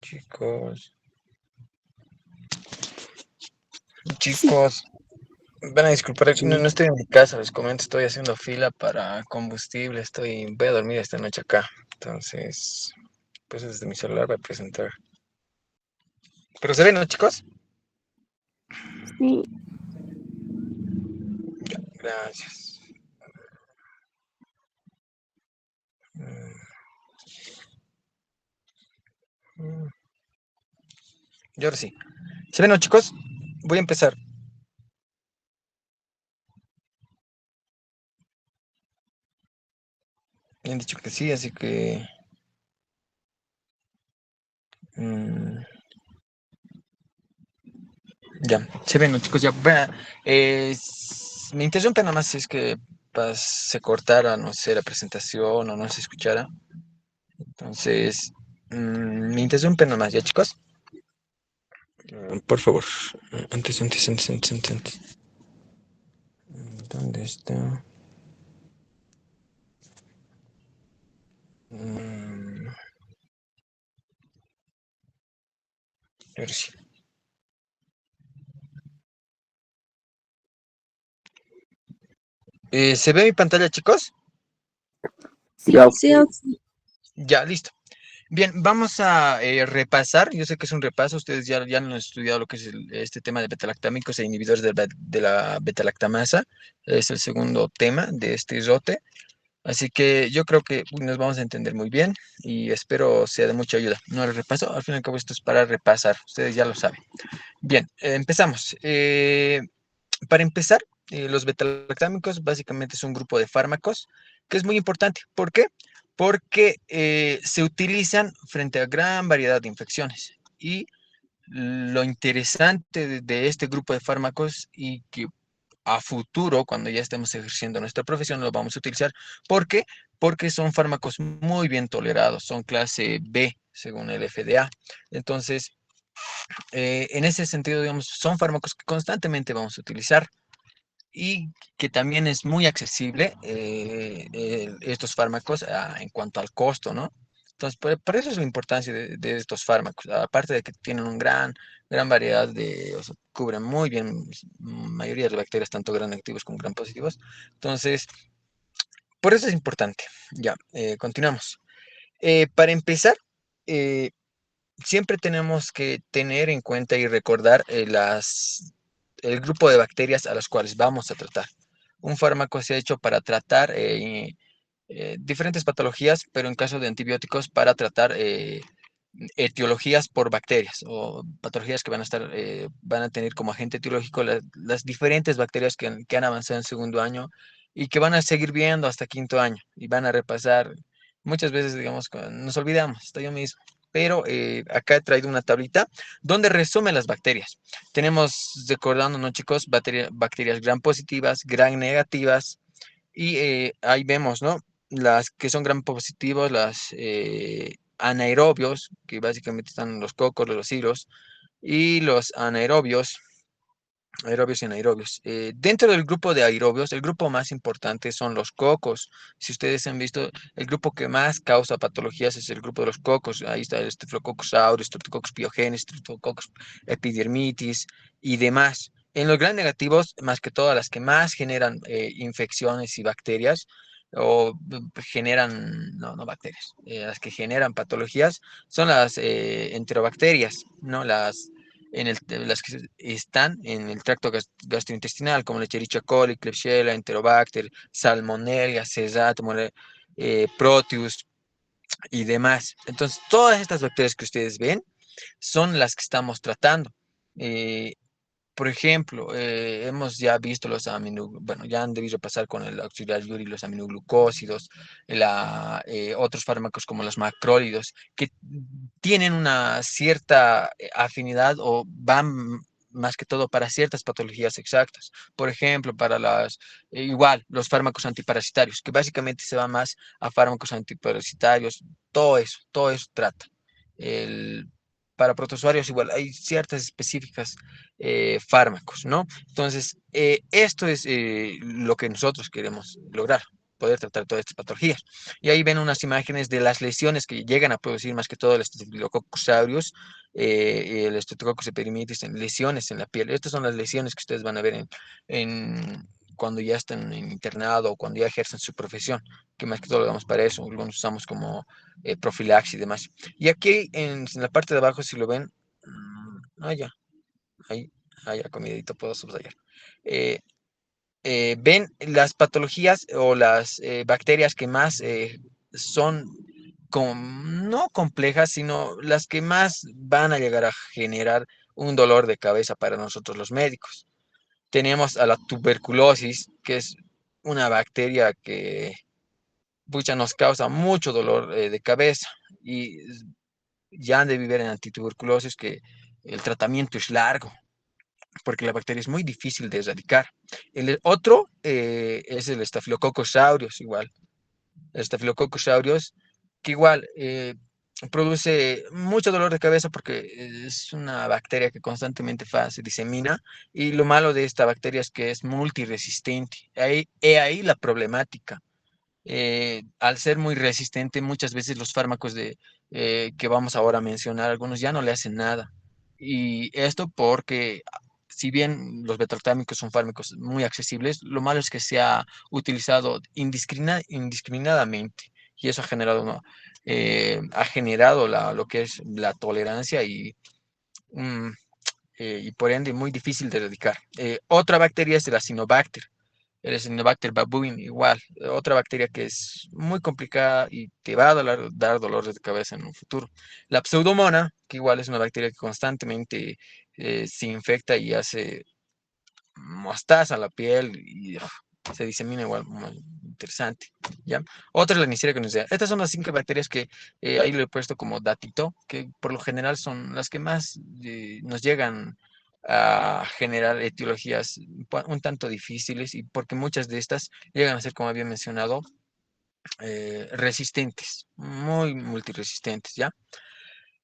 Chicos, Sí, chicos, van a disculpar, no, Sí, no estoy en mi casa, les comento, estoy haciendo fila para combustible, voy a dormir esta noche acá. Entonces, pues desde mi celular voy a presentar. Pero se ven, ¿no, chicos? sí, Gracias. Mm, mm. Y ahora sí. ¿Se ven, no, chicos? Voy a empezar. Me han dicho que sí, así que... mm, ya, se ven, ¿no, chicos? Ya, me interrumpen nada más si es que se cortara, no sé, la presentación o no se escuchara. Entonces, me interrumpen nomás, ¿ya, chicos? Por favor. Antes. ¿Dónde está? Mm, ahora sí. ¿Se ve mi pantalla, chicos? sí, ya, ok. sí, sí. Ya, listo. Bien, vamos a repasar. Yo sé que es un repaso. Ustedes ya han estudiado lo que es este tema de betalactámicos e inhibidores de la betalactamasa. Es el segundo tema de este islote. Así que yo creo que nos vamos a entender muy bien y espero sea de mucha ayuda. No el repaso, al fin y al cabo esto es para repasar. Ustedes ya lo saben. Bien, empezamos. Para empezar, los betalactámicos básicamente es un grupo de fármacos que es muy importante. ¿Por qué? Porque se utilizan frente a gran variedad de infecciones. Y lo interesante de este grupo de fármacos y que a futuro, cuando ya estemos ejerciendo nuestra profesión, lo vamos a utilizar. ¿Por qué? Porque son fármacos muy bien tolerados, son clase B, según el FDA. Entonces, en ese sentido, digamos, son fármacos que constantemente vamos a utilizar y que también es muy accesible estos fármacos en cuanto al costo, ¿no? Entonces, por eso es la importancia de estos fármacos, aparte de que tienen gran variedad o sea, cubren muy bien mayoría de bacterias, tanto gram negativos como gram positivos. Entonces, por eso es importante. Ya, continuamos. Para empezar, eh, siempre tenemos que tener en cuenta y recordar el grupo de bacterias a las cuales vamos a tratar. Un fármaco se ha hecho para tratar diferentes patologías, pero en caso de antibióticos para tratar etiologías por bacterias o patologías que van a tener como agente etiológico las diferentes bacterias que han avanzado en segundo año y que van a seguir viendo hasta quinto año y van a repasar. Muchas veces, digamos, nos olvidamos, hasta yo mismo. Pero acá he traído una tablita donde resume las bacterias. Tenemos, recordándonos, chicos, bacterias gram positivas, gram negativas, y ahí vemos, ¿no? Las que son gram positivos, las anaerobios, que básicamente están los cocos, los hilos, y los anaerobios, aerobios y anaerobios. Dentro del grupo de aerobios, el grupo más importante son los cocos. Si ustedes han visto, el grupo que más causa patologías es el grupo de los cocos. Ahí está el Staphylococcus aureus, Streptococcus pyogenes, Streptococcus epidermidis y demás. En los gram negativos, más que todas las que más generan infecciones y bacterias, o generan, no bacterias, las que generan patologías, son las enterobacterias, ¿no? Las que están en el tracto gastrointestinal, como la Escherichia coli, Klebsiella, Enterobacter, Salmonella, Cesato, Proteus y demás. Entonces, todas estas bacterias que ustedes ven son las que estamos tratando. Eh, por ejemplo, hemos ya visto bueno, ya han debido pasar con el auxiliar Yuri los aminoglucósidos, otros fármacos como los macrólidos, que tienen una cierta afinidad o van más que todo para ciertas patologías exactas. Por ejemplo, igual, los fármacos antiparasitarios, que básicamente se va más a fármacos antiparasitarios, todo eso trata. El, para protozoarios igual, hay ciertas específicas fármacos, ¿no? Entonces, esto es lo que nosotros queremos lograr. poder tratar todas estas patologías. Y ahí ven unas imágenes de las lesiones que llegan a producir más que todo el Staphylococcus aureus y el Streptococcus epidermidis en lesiones en la piel. Estas son las lesiones que ustedes van a ver cuando ya están en internado o cuando ya ejercen su profesión, que más que todo lo damos para eso, algunos usamos como profilaxis y demás. Y aquí en la parte de abajo, si lo ven, ya, ahí, ya con mi dedito puedo subrayar. Ven las patologías o las bacterias que más son no complejas, sino las que más van a llegar a generar un dolor de cabeza para nosotros los médicos. Tenemos a la tuberculosis, que es una bacteria que nos causa mucho dolor de cabeza y ya han de vivir en antituberculosis que el tratamiento es largo porque la bacteria es muy difícil de erradicar. El otro es el Staphylococcus aureus, igual. El Staphylococcus aureus, que igual produce mucho dolor de cabeza porque es una bacteria que constantemente se disemina y lo malo de esta bacteria es que es multiresistente. Ahí la problemática. Al ser muy resistente, muchas veces los fármacos que vamos ahora a mencionar, algunos ya no le hacen nada. Y esto porque, si bien los betalactámicos son fármacos muy accesibles, lo malo es que se ha utilizado indiscriminadamente y eso ha generado lo que es la tolerancia mm, y por ende muy difícil de erradicar. Otra bacteria es el Acinetobacter. El Acinetobacter babuin, igual, otra bacteria que es muy complicada y te va a dar dolores de cabeza en un futuro. La Pseudomonas, que igual es una bacteria que constantemente se infecta y hace mostaza la piel y se disemina igual, muy interesante, ¿ya? Otra es la Neisseria gonorrhoeae. Estas son las 5 bacterias que ahí le he puesto como datito, que por lo general son las que más nos llegan a generar etiologías un tanto difíciles y porque muchas de estas llegan a ser, como había mencionado, resistentes, muy multiresistentes, ¿ya?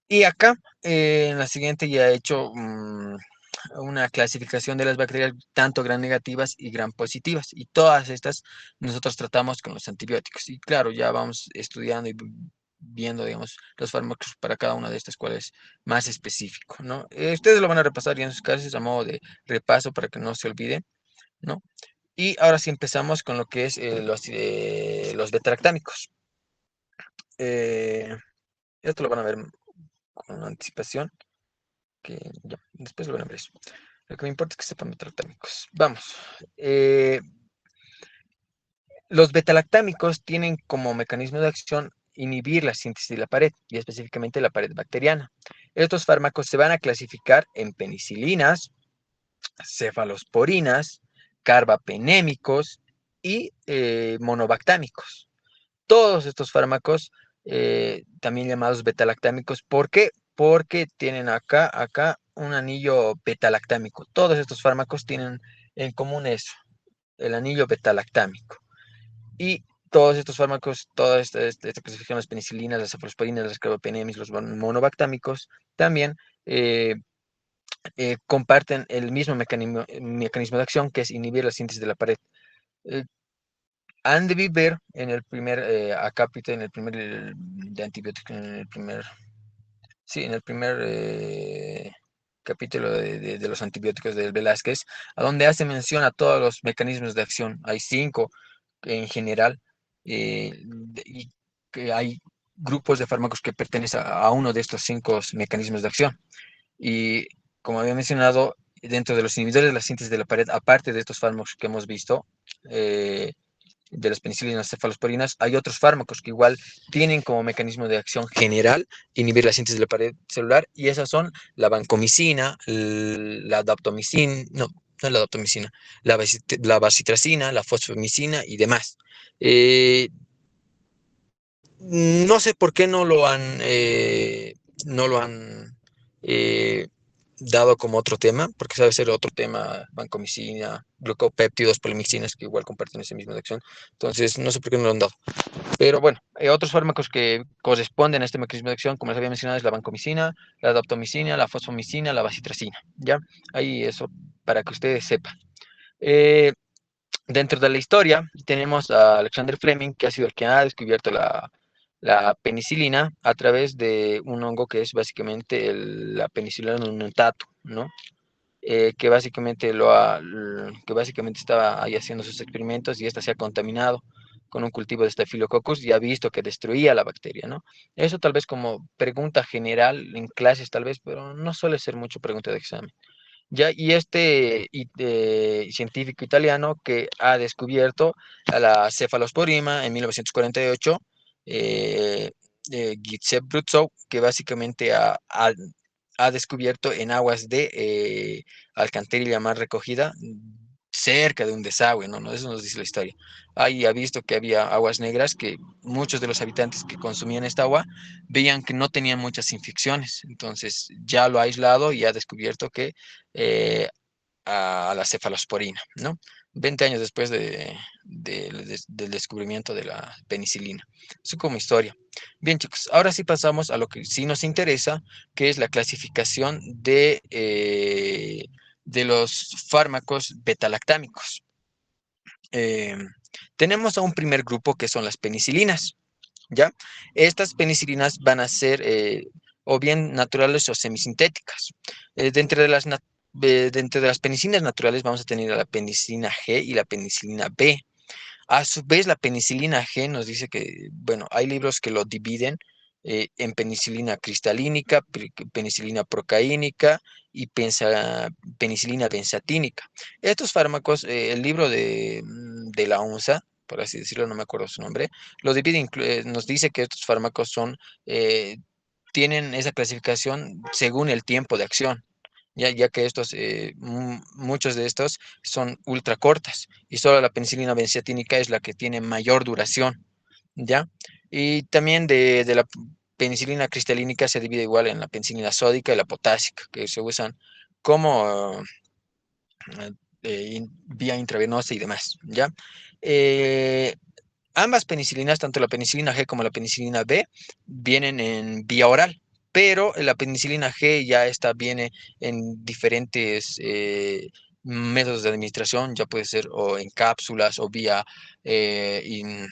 Y acá, en la siguiente ya he hecho una clasificación de las bacterias tanto gram negativas y gram positivas. Y todas estas nosotros tratamos con los antibióticos. Y claro, ya vamos estudiando y viendo, digamos, los fármacos para cada una de estas, cuál es más específico, ¿no? Ustedes lo van a repasar ya en sus clases a modo de repaso para que no se olvide, ¿no? Y ahora sí empezamos con lo que es los betalactámicos. Esto lo van a ver con anticipación, que ya, después lo van a ver eso. Lo que me importa es que sepan betalactámicos. Vamos. Los betalactámicos tienen como mecanismo de acción inhibir la síntesis de la pared, y específicamente la pared bacteriana. Estos fármacos se van a clasificar en penicilinas, cefalosporinas, carbapenémicos y monobactámicos. Todos estos fármacos, también llamados betalactámicos, ¿por qué? Porque tienen acá un anillo betalactámico. Todos estos fármacos tienen en común eso, el anillo betalactámico. Y todos estos fármacos, toda esta clasificación, las penicilinas, las cefalosporinas, las carbapenemis, los monobactámicos, también comparten el mismo mecanismo de acción, que es inhibir la síntesis de la pared. Han de ver en el primer acápite, en el primer de antibióticos, en el primer capítulo de los antibióticos del Velázquez, a donde hace mención a todos los mecanismos de acción. Hay 5 en general, y que hay grupos de fármacos que pertenecen a uno de estos 5 mecanismos de acción. Y como había mencionado, dentro de los inhibidores de la síntesis de la pared, aparte de estos fármacos que hemos visto, de las penicilinas cefalosporinas, hay otros fármacos que igual tienen como mecanismo de acción general inhibir la síntesis de la pared celular, y esas son la vancomicina, la daptomicina, no la daptomicina, la bacitracina, la fosfomicina y demás. No sé por qué no lo han eh, dado como otro tema, porque sabe ser otro tema, vancomicina, glucopéptidos, polimicinas, que igual comparten ese mismo de acción. Entonces, no sé por qué no lo han dado. Pero bueno, otros fármacos que corresponden a este mecanismo de acción, como les había mencionado, es la vancomicina, la daptomicina, la fosfomicina, la bacitracina. ¿Ya? Ahí eso, para que ustedes sepan. Dentro de la historia tenemos a Alexander Fleming, que ha sido el que ha descubierto la penicilina a través de un hongo que es básicamente la penicilina nuntatum, ¿no? Que básicamente estaba ahí haciendo sus experimentos y esta se ha contaminado con un cultivo de Staphylococcus y ha visto que destruía la bacteria, ¿no? Eso tal vez como pregunta general en clases tal vez, pero no suele ser mucho pregunta de examen. Ya, y científico italiano que ha descubierto a la cefalosporina en 1948, Giuseppe Bruzzo, que básicamente ha descubierto en aguas de alcantarilla mar recogida cerca de un desagüe, ¿no? Eso nos dice la historia. Ahí ha visto que había aguas negras que muchos de los habitantes que consumían esta agua veían que no tenían muchas infecciones. Entonces ya lo ha aislado y ha descubierto que eh, a la cefalosporina, ¿no? 20 años después del descubrimiento de la penicilina. Eso como historia. Bien, chicos, ahora sí pasamos a lo que sí nos interesa, que es la clasificación de los fármacos betalactámicos. Eh, tenemos a un primer grupo que son las penicilinas, ¿ya? Estas penicilinas van a ser o bien naturales o semisintéticas. Dentro de dentro de las penicilinas naturales vamos a tener a la penicilina G y la penicilina B. A su vez, la penicilina G nos dice que, bueno, hay libros que lo dividen en penicilina cristalínica, penicilina procaínica y penicilina benzatínica. Estos fármacos, el libro de la ONSA, por así decirlo, no me acuerdo su nombre, lo divide, nos dice que estos fármacos eh, tienen esa clasificación según el tiempo de acción. Ya que muchos de estos son ultra cortas y solo la penicilina benzatínica es la que tiene mayor duración, ¿ya? Y también de la penicilina cristalínica se divide igual en la penicilina sódica y la potásica, que se usan como vía intravenosa y demás, ¿ya? Eh, Ambas penicilinas, tanto la penicilina G como la penicilina B, vienen en vía oral, pero la penicilina G ya viene en diferentes métodos de administración, ya puede ser o en cápsulas o eh, in-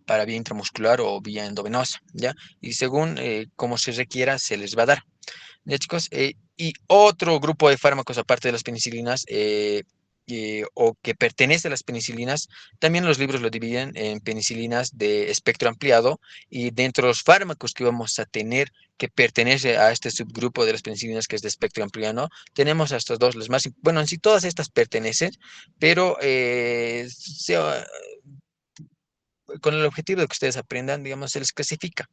para vía intramuscular o vía endovenosa, ¿ya? Y según cómo se requiera, se les va a dar. Ya, chicos, y otro grupo de fármacos aparte de las penicilinas o que pertenece a las penicilinas, también los libros lo dividen en penicilinas de espectro ampliado y dentro de los fármacos que vamos a tener que pertenece a este subgrupo de las penicilinas que es de espectro ampliado, tenemos a estas dos, las más, bueno, en sí todas estas pertenecen, pero con el objetivo de que ustedes aprendan, digamos, se les clasifica.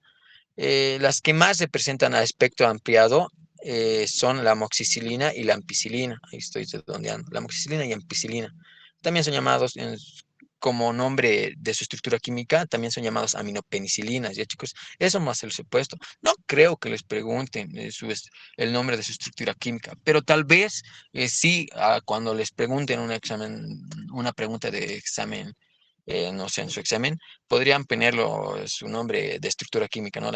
Las que más se presentan a espectro ampliado son la amoxicilina y la ampicilina. Ahí estoy redondeando. La amoxicilina y ampicilina. También son llamados, como nombre de su estructura química, también son llamados aminopenicilinas. Ya, chicos, eso más se los he puesto. No creo que les pregunten el nombre de su estructura química, pero tal vez sí, cuando les pregunten un examen, una pregunta de examen, no sé, en su examen podrían ponerlo su nombre de estructura química, ¿no?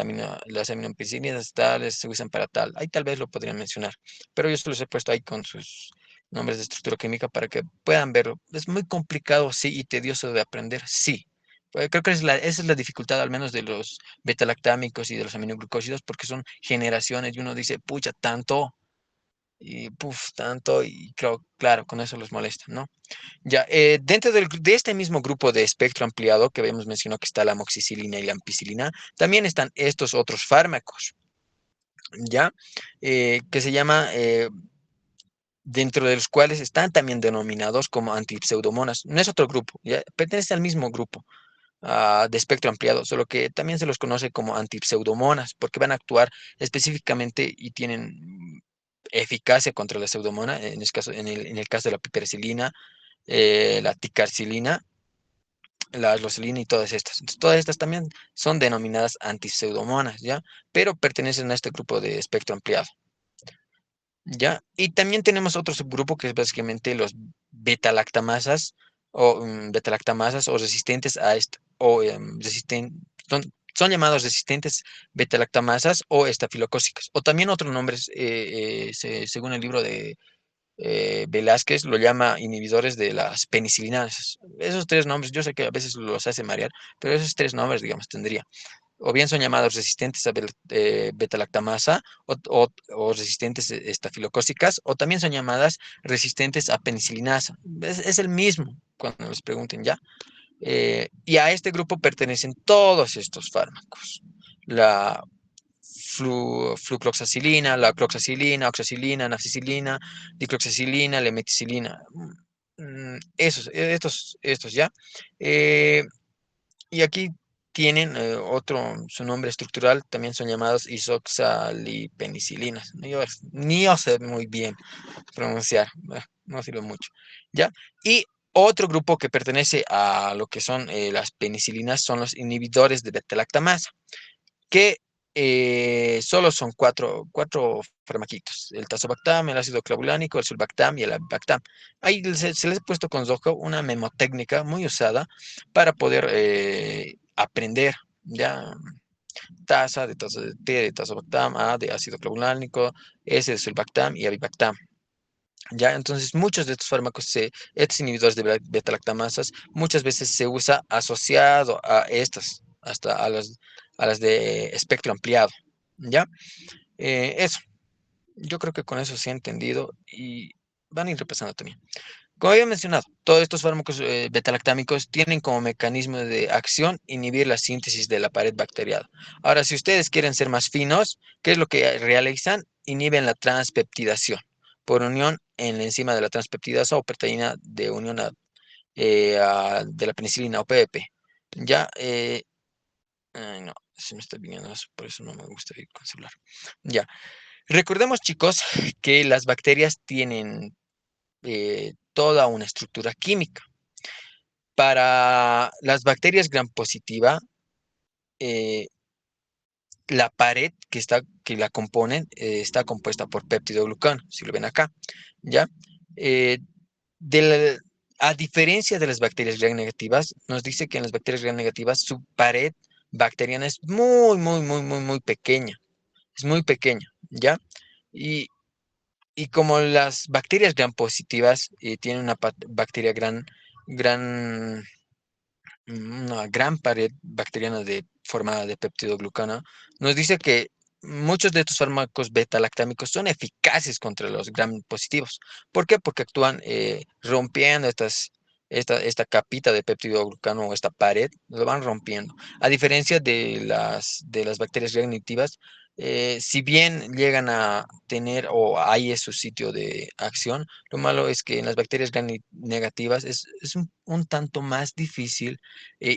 Las aminopenicilinas tales se usan para tal. Ahí tal vez lo podrían mencionar, pero yo se los he puesto ahí con sus nombres de estructura química para que puedan verlo. Es muy complicado, sí, y tedioso de aprender, sí. Creo que esa es la dificultad, al menos de los betalactámicos y de los aminoglucósidos, porque son generaciones y uno dice, pucha, tanto, y puf, tanto, y creo, claro, con eso los molesta, ¿no? Ya, dentro de este mismo grupo de espectro ampliado que habíamos mencionado que está la amoxicilina y la ampicilina, también están estos otros fármacos, ¿ya? Que se llama, dentro de los cuales están también denominados como antipseudomonas. No es otro grupo, ¿ya? Pertenece al mismo grupo de espectro ampliado, solo que también se los conoce como antipseudomonas porque van a actuar específicamente y tienen eficacia contra la pseudomona, en el caso de la piperacilina, la ticarcilina, la arlocelina y todas estas. Entonces, todas estas también son denominadas antipseudomonas, ¿ya? Pero pertenecen a este grupo de espectro ampliado, ¿ya? Y también tenemos otro subgrupo que es básicamente los beta-lactamasas beta-lactamasas o resistentes a esto, o son llamados resistentes beta-lactamasas o estafilocócicas, o también otros nombres según el libro Velázquez lo llama inhibidores de las penicilinas. Esos tres nombres, yo sé que a veces los hace marear, pero esos tres nombres, digamos, tendría. O bien son llamados resistentes a beta-lactamasa o resistentes estafilocócicas, o también son llamadas resistentes a penicilinasa. Es el mismo cuando les pregunten ya. Y a este grupo pertenecen todos estos fármacos. La flucloxacilina, la cloxacilina, oxacilina, nafcicilina, dicloxacilina, lemeticilina. Estos ya. Eh, y aquí tienen su nombre estructural, también son llamados isoxalipenicilinas. Ni yo sé muy bien pronunciar, no sirve mucho. ¿Ya? Y otro grupo que pertenece a lo que son las penicilinas son los inhibidores de beta-lactamasa, que solo son cuatro farmaquitos: el tazobactam, el ácido clavulánico, el sulbactam y el avibactam. Ahí se les ha puesto con Zoho una memotécnica muy usada para poder aprender, ya, taza de T de tazobactam, A de ácido clavulánico, S de sulbactam y avibactam. Ya, entonces muchos de estos fármacos, estos inhibidores de beta-lactamasas, muchas veces se usa asociado a estas, hasta a las de espectro ampliado. ¿Ya? Eso, yo creo que con eso se ha entendido y van a ir repasando también. Como había mencionado, todos estos fármacos beta-lactámicos tienen como mecanismo de acción inhibir la síntesis de la pared bacteriana. Ahora, si ustedes quieren ser más finos, ¿qué es lo que realizan? Inhiben la transpeptidación por unión en la enzima de la transpeptidasa o proteína de unión de la penicilina o PEP. Ya, ay, no, se me está viniendo eso, por eso no me gusta ir con celular. Ya, recordemos, chicos, que las bacterias tienen toda una estructura química. Para las bacterias gram positiva, eh, la pared que la componen está compuesta por péptidoglucano, si lo ven acá, ¿ya? Eh, de la- a diferencia de las bacterias gram negativas, nos dice que en las bacterias gram negativas su pared bacteriana es muy, muy, muy, muy, muy pequeña, es muy pequeña, ¿ya? Y, y como las bacterias gram positivas tienen una bacteria gran una gran pared bacteriana formada de peptidoglucano, nos dice que muchos de estos fármacos beta-lactámicos son eficaces contra los gram positivos. ¿Por qué? Porque actúan rompiendo esta capita de peptidoglucano o esta pared, lo van rompiendo. A diferencia de las bacterias gram negativas, si bien llegan a tener o ahí es su sitio de acción, lo malo es que en las bacterias gram negativas es un tanto más difícil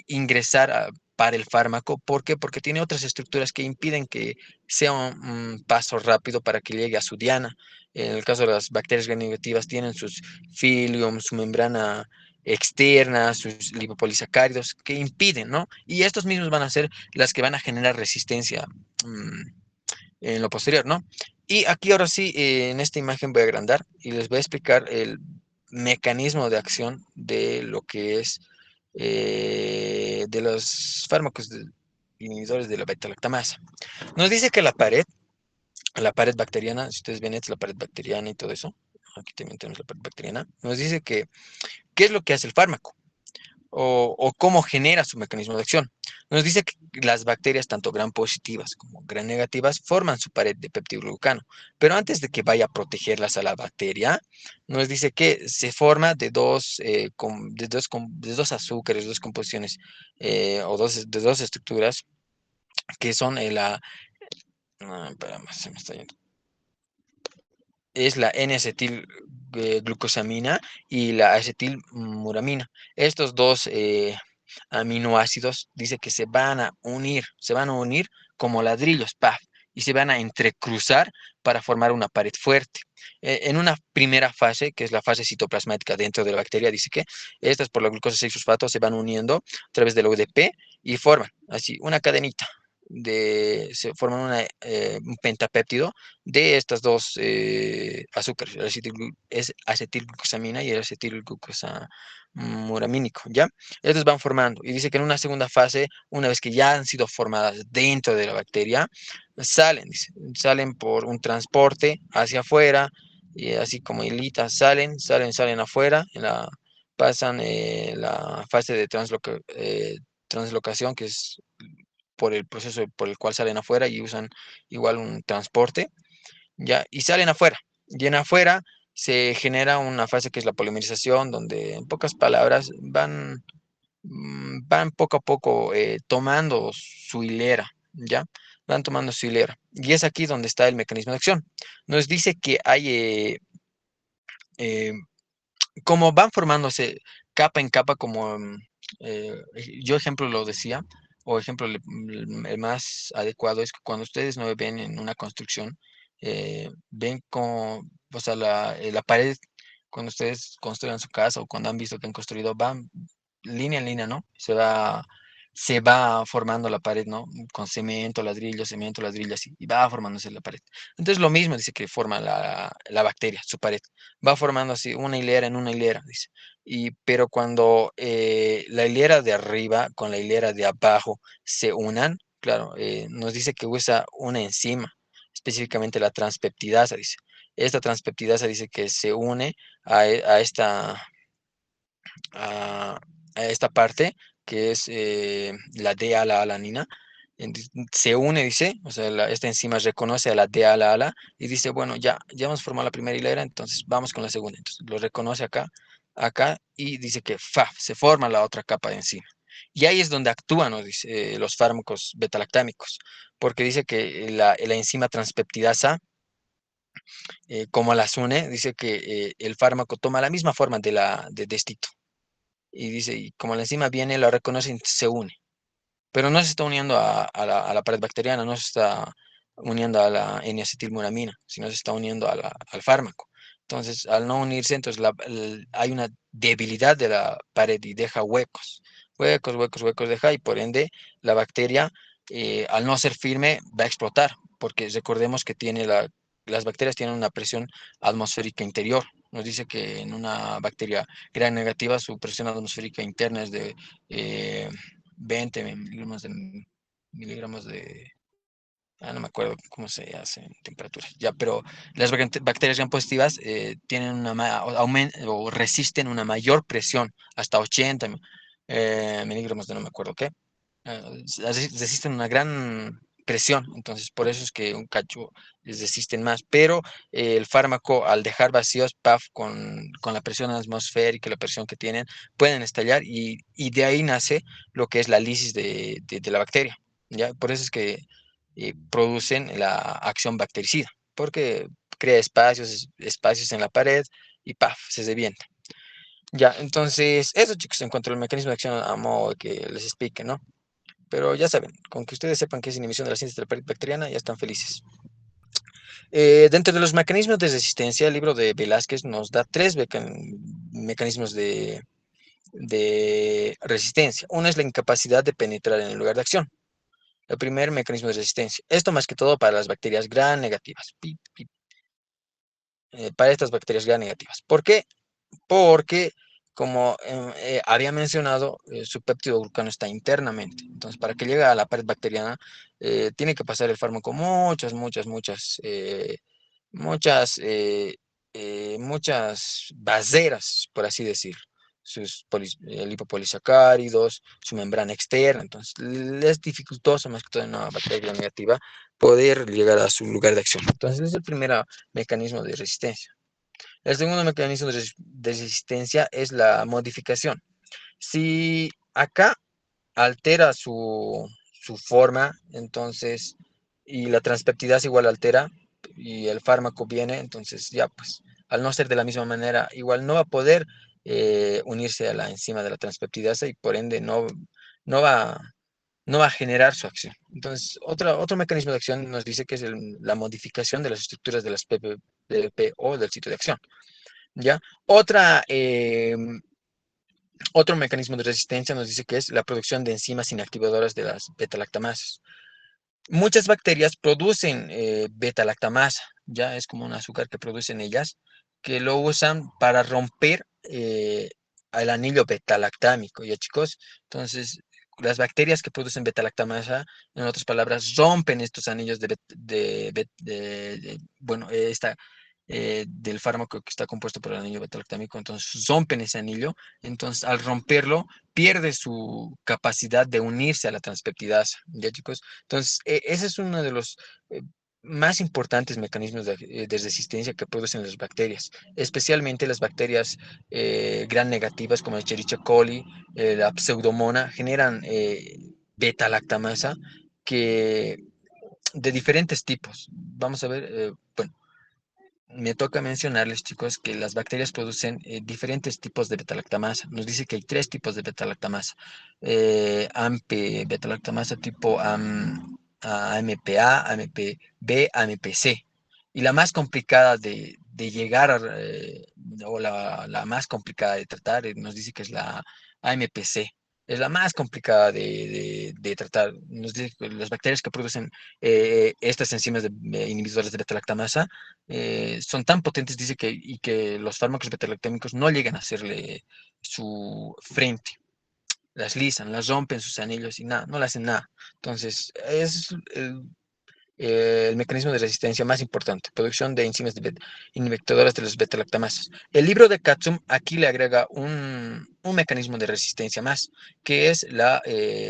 ingresar para el fármaco. ¿Por qué? Porque tiene otras estructuras que impiden que sea un paso rápido para que llegue a su diana. En el caso de las bacterias gram negativas, tienen sus cilium, su membrana externa, sus lipopolisacáridos que impiden, ¿no? Y estos mismos van a ser las que van a generar resistencia en lo posterior, ¿no? Y aquí ahora sí, en esta imagen voy a agrandar y les voy a explicar el mecanismo de acción de lo que es de los fármacos inhibidores de la beta-lactamasa. Nos dice que la pared bacteriana, si ustedes ven, es la pared bacteriana y todo eso. Aquí también tenemos la pared bacteriana. Nos dice que, ¿qué es lo que hace el fármaco? O cómo genera su mecanismo de acción. Nos dice que las bacterias, tanto gram positivas como gram negativas, forman su pared de peptidoglucano, pero antes de que vaya a protegerlas a la bacteria, nos dice que se forma de dos azúcares, dos composiciones de dos estructuras que son espérame, se me está yendo. Es la N-acetilglucosamina y la acetilmuramina. Estos dos aminoácidos dice que se van a unir como ladrillos, ¡paf! Y se van a entrecruzar para formar una pared fuerte. En una primera fase, que es la fase citoplasmática dentro de la bacteria, dice que estas por la glucosa 6-fosfato se van uniendo a través del UDP y forman así una cadenita. Se forman un pentapéptido de estas dos azúcares, es acetilglucosamina y el acetilglucosamuramínico, ¿ya? Estos van formando y dice que en una segunda fase, una vez que ya han sido formadas dentro de la bacteria, salen por un transporte hacia afuera, y así como hilitas salen afuera, pasan la fase de translocación, que es por el proceso por el cual salen afuera y usan igual un transporte, ya, y salen afuera. Y en afuera se genera una fase que es la polimerización, donde en pocas palabras van poco a poco tomando su hilera, ¿ya? Van tomando su hilera. Y es aquí donde está el mecanismo de acción. Nos dice que hay, eh, como van formándose capa en capa, como eh, yo ejemplo lo decía, o ejemplo el más adecuado es que cuando ustedes no ven en una construcción, ven como, o sea, la pared, cuando ustedes construyan su casa o cuando han visto que han construido, van línea en línea, ¿no? Se va formando la pared, ¿no? Con cemento, ladrillo, así, y va formándose la pared. Entonces lo mismo dice que forma la bacteria, su pared va formando así una hilera en una hilera, dice. Pero cuando la hilera de arriba con la hilera de abajo se unan, claro, nos dice que usa una enzima, específicamente la transpeptidasa, dice. Esta transpeptidasa dice que se une a, a esta parte que es la D-ala-alanina. Se une, dice, o sea, esta enzima reconoce a la D-ala-ala y dice, bueno, ya hemos formado la primera hilera, entonces vamos con la segunda. Entonces lo reconoce acá y dice que se forma la otra capa de enzima. Y ahí es donde actúan, ¿no? Dice, los fármacos betalactámicos, porque dice que la enzima transpeptidasa, como las une, dice que el fármaco toma la misma forma de este y dice, y como la enzima viene, lo reconoce y se une. Pero no se está uniendo a la pared bacteriana, no se está uniendo a la N-acetilmuramina, sino se está uniendo al fármaco. Entonces, al no unirse, entonces hay una debilidad de la pared y deja huecos. Huecos, huecos, huecos deja y por ende la bacteria, al no ser firme, va a explotar, porque recordemos que las bacterias tienen una presión atmosférica interior. Nos dice que en una bacteria gram negativa su presión atmosférica interna es de 20 miligramos de, no me acuerdo cómo se hace en temperaturas, ya, pero las bacterias gram positivas tienen o resisten una mayor presión, hasta 80 miligramos de no me acuerdo qué, resisten una gran presión, entonces por eso es que un cacho les resisten más, pero el fármaco al dejar vacíos, PAF, con la presión atmosférica y la presión que tienen, pueden estallar y de ahí nace lo que es la lisis de la bacteria, ¿ya? Por eso es que producen la acción bactericida, porque crea espacios en la pared y ¡paf! Se revienta. Ya, entonces, eso chicos, en cuanto al mecanismo de acción, a modo de que les explique, ¿no? Pero ya saben, con que ustedes sepan qué es inhibición de la síntesis de la pared bacteriana, ya están felices. Dentro de los mecanismos de resistencia, el libro de Velázquez nos da tres mecanismos de resistencia. Uno es la incapacidad de penetrar en el lugar de acción. El primer mecanismo de resistencia. Esto más que todo para las bacterias gram negativas. Para estas bacterias gram negativas. ¿Por qué? Porque, como había mencionado, su péptido glucano está internamente. Entonces, para que llegue a la pared bacteriana, tiene que pasar el fármaco muchas baseras, por así decir. Sus lipopolisacáridos, su membrana externa. Entonces, es dificultoso, más que todo en una bacteria negativa, poder llegar a su lugar de acción. Entonces, es el primer mecanismo de resistencia. El segundo mecanismo de resistencia es la modificación. Si acá altera su forma, entonces, y la transpeptidasa igual altera, y el fármaco viene, entonces ya pues, al no ser de la misma manera, igual no va a poder unirse a la enzima de la transpeptidasa y por ende no va, no va a generar su acción. Entonces, otro mecanismo de acción nos dice que es la modificación de las estructuras de las PPO del sitio de acción. ¿Ya? Otro mecanismo de resistencia nos dice que es la producción de enzimas inactivadoras de las beta-lactamasas. Muchas bacterias producen beta-lactamasa, ya es como un azúcar que producen ellas, que lo usan para romper el anillo beta-lactámico, ¿ya chicos? Entonces, las bacterias que producen beta-lactamasa, en otras palabras, rompen estos anillos bueno, del fármaco que está compuesto por el anillo beta-lactámico, entonces rompen ese anillo, entonces al romperlo pierde su capacidad de unirse a la transpeptidasa, ¿ya chicos? Entonces, ese es uno de los más importantes mecanismos de resistencia que producen las bacterias, especialmente las bacterias gram negativas como el Escherichia coli, la Pseudomonas, generan beta-lactamasa que de diferentes tipos. Vamos a ver, bueno, me toca mencionarles, chicos, que las bacterias producen diferentes tipos de betalactamasa. Nos dice que hay tres tipos de betalactamasa. AMP, betalactamasa tipo AMPA, AMPB, AMPC. Y la más complicada de llegar, o la más complicada de tratar, nos dice que es la AMPC. Es la más complicada de tratar. Nos dice que las bacterias que producen estas enzimas inhibidores de betalactamasa son tan potentes, dice que, y que los fármacos betalactámicos no llegan a hacerle su frente. Las lisan, las rompen sus anillos y nada, no le hacen nada. Entonces, es el mecanismo de resistencia más importante, producción de enzimas inhibitoras de las beta-lactamasas. El libro de Katsum aquí le agrega un mecanismo de resistencia más, que es la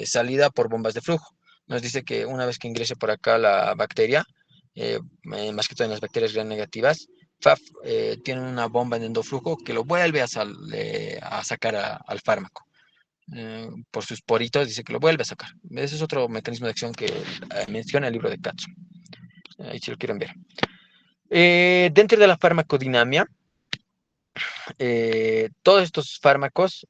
salida por bombas de flujo. Nos dice que una vez que ingrese por acá la bacteria, más que todo en las bacterias gram negativas, FAF tiene una bomba de endoflujo que lo vuelve a sacar al fármaco. Por sus poritos, dice que lo vuelve a sacar. Ese es otro mecanismo de acción que menciona el libro de Katsum. Ahí si lo quieren ver. Dentro de la farmacodinamia, todos estos fármacos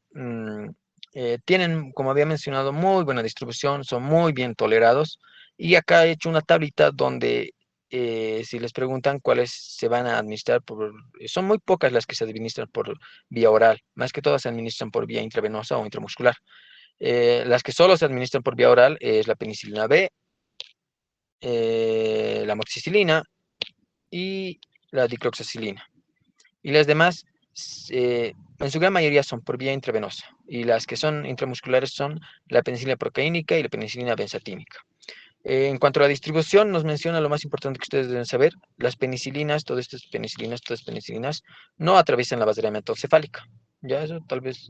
tienen, como había mencionado, muy buena distribución, son muy bien tolerados. Y acá he hecho una tablita donde si les preguntan cuáles se van a administrar son muy pocas las que se administran por vía oral, más que todas se administran por vía intravenosa o intramuscular. Las que solo se administran por vía oral es la penicilina B, la amoxicilina y la dicloxacilina. Y las demás, en su gran mayoría, son por vía intravenosa. Y las que son intramusculares son la penicilina procaínica y la penicilina benzatínica. En cuanto a la distribución, nos menciona lo más importante que ustedes deben saber. Las penicilinas, todas estas penicilinas, no atraviesan la barrera hematocefálica. Ya eso tal vez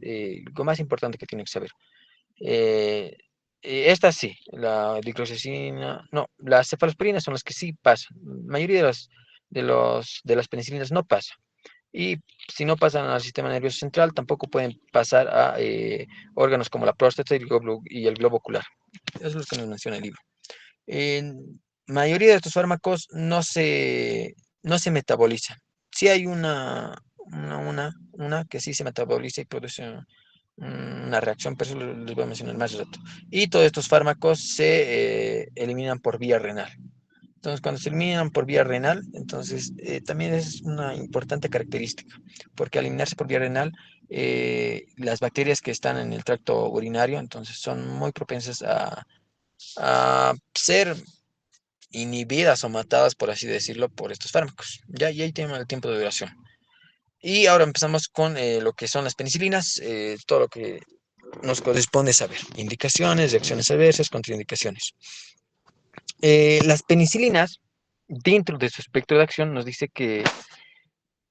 lo más importante que tienen que saber. Eh, Estas sí, la diclorexacina, no, las cefalosporinas son las que sí pasan. La mayoría de las penicilinas no pasa. Y si no pasan al sistema nervioso central, tampoco pueden pasar a órganos como la próstata y el globo ocular. Eso es lo que nos menciona el libro. En mayoría de estos fármacos no se metabolizan. Sí hay una que sí se metaboliza y produce una reacción, pero eso les voy a mencionar más rato. Y todos estos fármacos se eliminan por vía renal. Entonces, cuando se eliminan por vía renal, entonces también es una importante característica, porque al eliminarse por vía renal, las bacterias que están en el tracto urinario, entonces son muy propensas a ser inhibidas o matadas, por así decirlo, por estos fármacos. Ya, y ahí tiene el tiempo de duración. Y ahora empezamos con lo que son las penicilinas, todo lo que nos corresponde saber. Indicaciones, reacciones adversas, contraindicaciones. Las penicilinas, dentro de su espectro de acción, nos dice que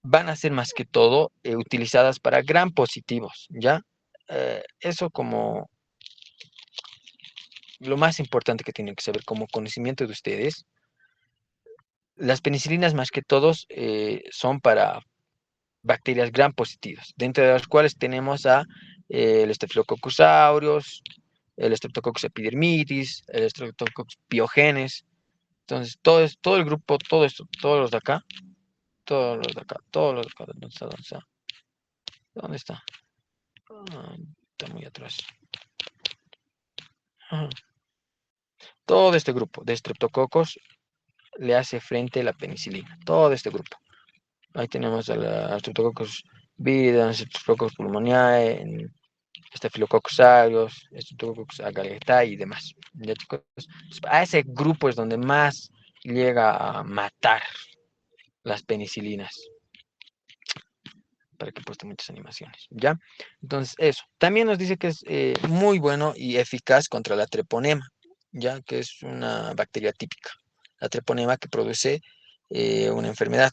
van a ser más que todo utilizadas para gram positivos, ¿ya? Eso como lo más importante que tienen que saber como conocimiento de ustedes. Las penicilinas más que todos son para bacterias gram positivas, dentro de las cuales tenemos el Staphylococcus aureus, el Streptococcus epidermidis, el Streptococcus pyogenes. Entonces, todo el grupo, todo esto, todos los de acá, todos los de acá, todos los de acá. ¿Dónde está? ¿Dónde está? ¿Dónde está? Está muy atrás. Ajá. Todo este grupo de estreptococos le hace frente a la penicilina. Todo este grupo. Ahí tenemos a Streptococcus viridans, Streptococcus pulmoniae, Staphylococcus aureus, Streptococcus agalactiae y demás. ¿Ya, chicos? A ese grupo es donde más llega a matar las penicilinas. Para que pueste muchas animaciones, ¿ya? Entonces, eso. También nos dice que es muy bueno y eficaz contra la treponema, ¿ya? Que es una bacteria típica. La treponema que produce una enfermedad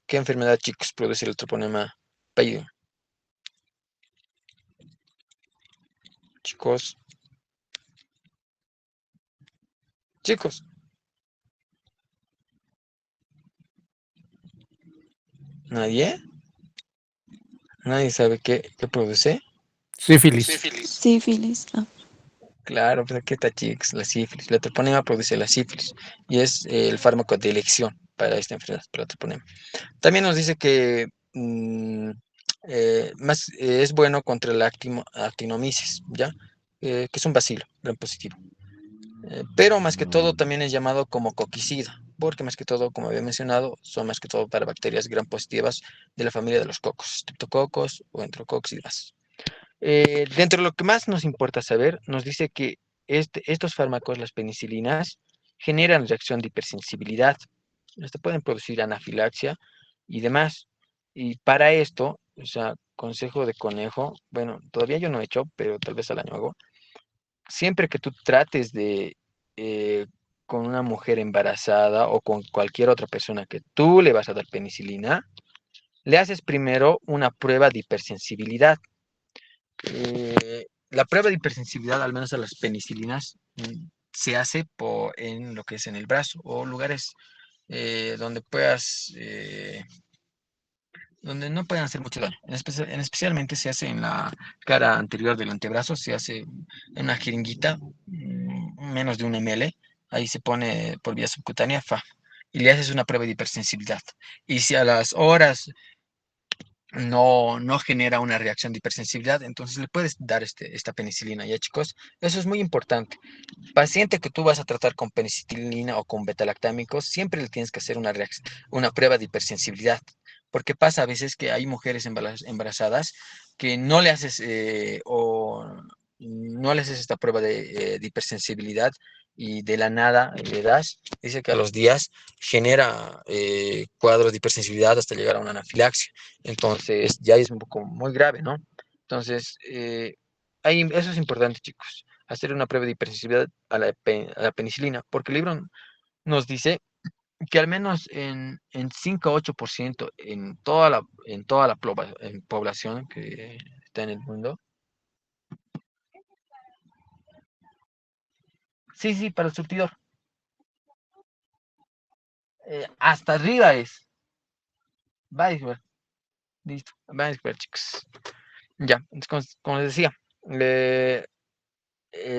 ¿Qué enfermedad, chicos, produce el troponema apellido? Chicos, chicos, ¿nadie? ¿Nadie sabe qué produce? Sífilis. Sífilis. Ah, Claro, pues aquí está, chicos, la sífilis. La troponema produce la sífilis y es el fármaco de elección para esta enfermedad, para la troponema. También nos dice que es bueno contra la actinomisis, ¿ya? Que es un bacilo, gran positivo. Pero más que todo también es llamado como coquicida, porque más que todo, como había mencionado, son más que todo para bacterias gram positivas de la familia de los cocos, streptococos o enterococcus y demás. Dentro de lo que más nos importa saber, nos dice que estos fármacos, las penicilinas, generan reacción de hipersensibilidad. Esto pueden producir anafilaxia y demás. Y para esto, o sea, consejo de conejo, bueno, todavía yo no he hecho, pero tal vez al año hago. Siempre que tú trates de con una mujer embarazada o con cualquier otra persona que tú le vas a dar penicilina, le haces primero una prueba de hipersensibilidad. La prueba de hipersensibilidad, al menos a las penicilinas, se hace en lo que es en el brazo o lugares donde donde no puedan hacer mucho daño. Especialmente se hace en la cara anterior del antebrazo, se hace en una jeringuita, menos de un ml, ahí se pone por vía subcutánea, y le haces una prueba de hipersensibilidad. Y si a las horas no genera una reacción de hipersensibilidad, entonces le puedes dar esta penicilina, ¿ya, chicos? Eso es muy importante. Paciente que tú vas a tratar con penicilina o con betalactámicos, siempre le tienes que hacer una prueba de hipersensibilidad, porque pasa a veces que hay mujeres embarazadas que no le haces o no le haces esta prueba de hipersensibilidad y de la nada le das, dice que a los días genera cuadros de hipersensibilidad hasta llegar a una anafilaxia. Entonces ya es un poco muy grave, ¿no? Entonces, eso es importante, chicos, hacer una prueba de hipersensibilidad a la penicilina, porque el libro nos dice que al menos en 5 a 8% en toda la población que está en el mundo. Sí, sí, para el surtidor. Hasta arriba es. Va a ver, listo. Va a ver, chicos. Ya, entonces, como les decía,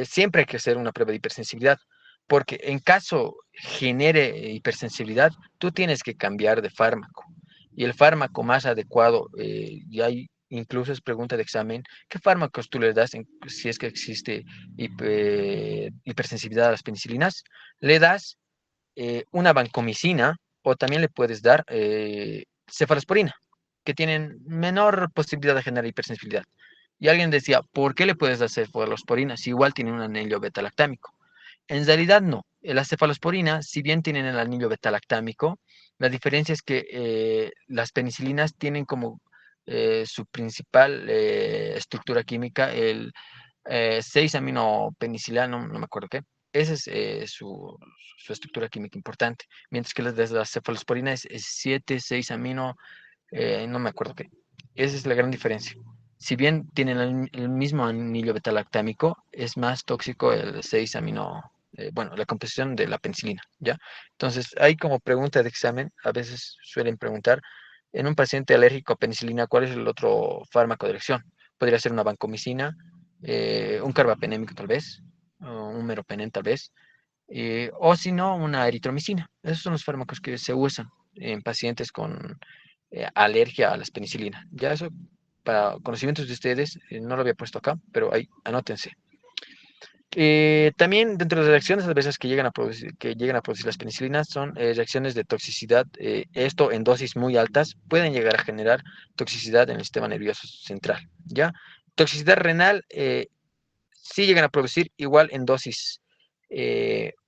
siempre hay que hacer una prueba de hipersensibilidad, porque en caso genere hipersensibilidad, tú tienes que cambiar de fármaco. Y el fármaco más adecuado, y hay incluso es pregunta de examen, ¿qué fármacos tú le das si es que existe hipersensibilidad a las penicilinas? Le das una vancomicina o también le puedes dar cefalosporina, que tienen menor posibilidad de generar hipersensibilidad. Y alguien decía, ¿por qué le puedes dar cefalosporina si igual tiene un anillo beta-lactámico? En realidad no. La cefalosporina, si bien tienen el anillo beta-lactámico, la diferencia es que las penicilinas tienen como su principal estructura química el 6-aminopenicilano, no me acuerdo qué. Esa es su estructura química importante. Mientras que la cefalosporina es 7-6-amino, no me acuerdo qué. Esa es la gran diferencia. Si bien tienen el mismo anillo betalactámico, es más tóxico el 6-amino, bueno, la composición de la penicilina, ¿ya? Entonces, hay como pregunta de examen, a veces suelen preguntar, en un paciente alérgico a penicilina, ¿cuál es el otro fármaco de elección? Podría ser una vancomicina, un carbapenémico tal vez, o un meropenem tal vez, o si no, una eritromicina. Esos son los fármacos que se usan en pacientes con alergia a las penicilinas. Ya eso, para conocimientos de ustedes, no lo había puesto acá, pero ahí, anótense. También dentro de las reacciones adversas que llegan a producir las penicilinas son reacciones de toxicidad. Esto en dosis muy altas pueden llegar a generar toxicidad en el sistema nervioso central. ¿Ya? Toxicidad renal sí llegan a producir igual en dosis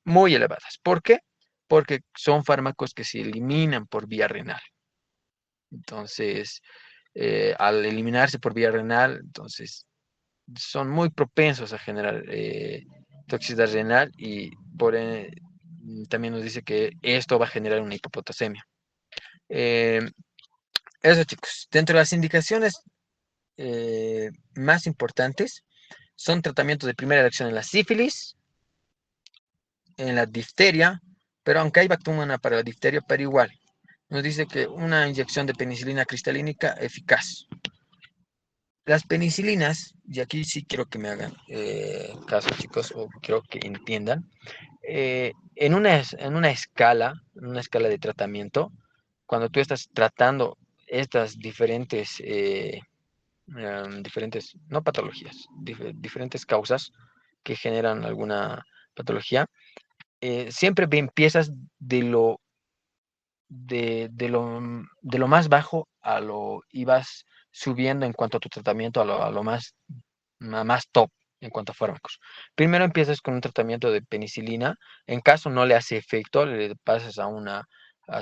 muy elevadas. ¿Por qué? Porque son fármacos que se eliminan por vía renal. Entonces, al eliminarse por vía renal, entonces son muy propensos a generar toxicidad renal y también nos dice que esto va a generar una hipopotasemia. Eso, chicos. Dentro de las indicaciones más importantes son tratamientos de primera elección en la sífilis, en la difteria, pero aunque hay vacuna para la difteria, pero igual, nos dice que una inyección de penicilina cristalínica eficaz. Las penicilinas, y aquí sí quiero que me hagan caso, chicos, o quiero que entiendan, en una escala de tratamiento, cuando tú estás tratando estas diferentes, no patologías, diferentes causas que generan alguna patología, siempre empiezas de lo más bajo y vas subiendo en cuanto a tu tratamiento a lo más top en cuanto a fármacos. Primero empiezas con un tratamiento de penicilina, en caso no le hace efecto, le pasas a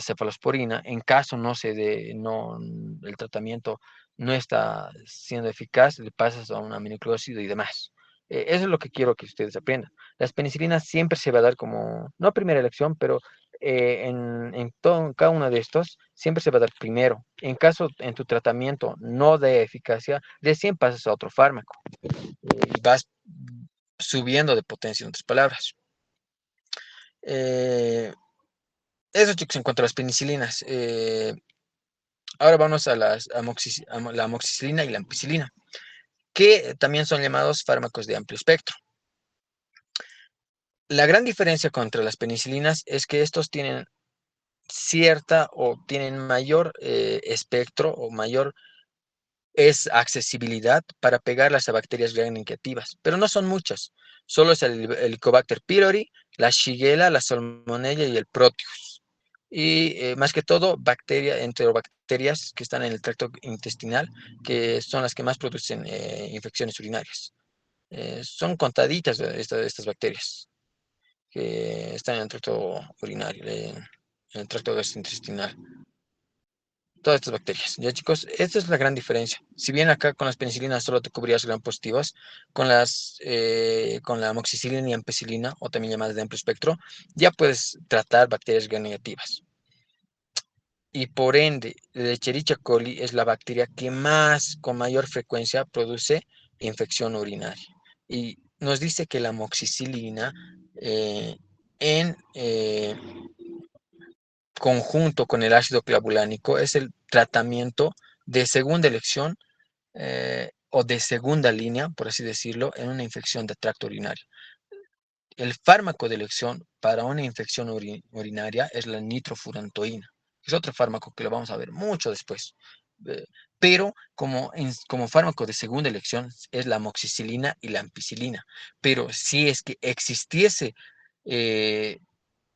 cefalosporina, en caso el tratamiento no está siendo eficaz, le pasas a un aminoclócido y demás. Eso es lo que quiero que ustedes aprendan. Las penicilinas siempre se va a dar como, no primera elección, pero en cada uno de estos siempre se va a dar primero. En caso en tu tratamiento no de eficacia, recién pasas a otro fármaco y vas subiendo de potencia, en otras palabras. Eh, Eso, chicos, en cuanto a las penicilinas. Ahora vamos a la amoxicilina y la ampicilina, que también son llamados fármacos de amplio espectro. La gran diferencia contra las penicilinas es que estos tienen cierta o tienen mayor espectro o mayor es accesibilidad para pegarlas a bacterias gram negativas, pero no son muchas. Solo es el Helicobacter pylori, la Shigella, la Salmonella y el Proteus. Y más que todo, enterobacterias que están en el tracto intestinal, que son las que más producen infecciones urinarias. Son contaditas estas bacterias que están en el tracto urinario, en el tracto gastrointestinal. Todas estas bacterias. Ya chicos, esta es la gran diferencia. Si bien acá con las penicilinas solo te cubrías gram positivas, con la amoxicilina y ampicilina, o también llamadas de amplio espectro, ya puedes tratar bacterias gram negativas. Y por ende, el Escherichia coli es la bacteria que con mayor frecuencia produce infección urinaria. Y nos dice que la amoxicilina eh, en conjunto con el ácido clavulánico es el tratamiento de segunda elección o de segunda línea, por así decirlo, en una infección de tracto urinario. El fármaco de elección para una infección urinaria es la nitrofurantoína. Es otro fármaco que lo vamos a ver mucho después. Eh, pero como fármaco de segunda elección es la amoxicilina y la ampicilina. Pero si es que existiese eh,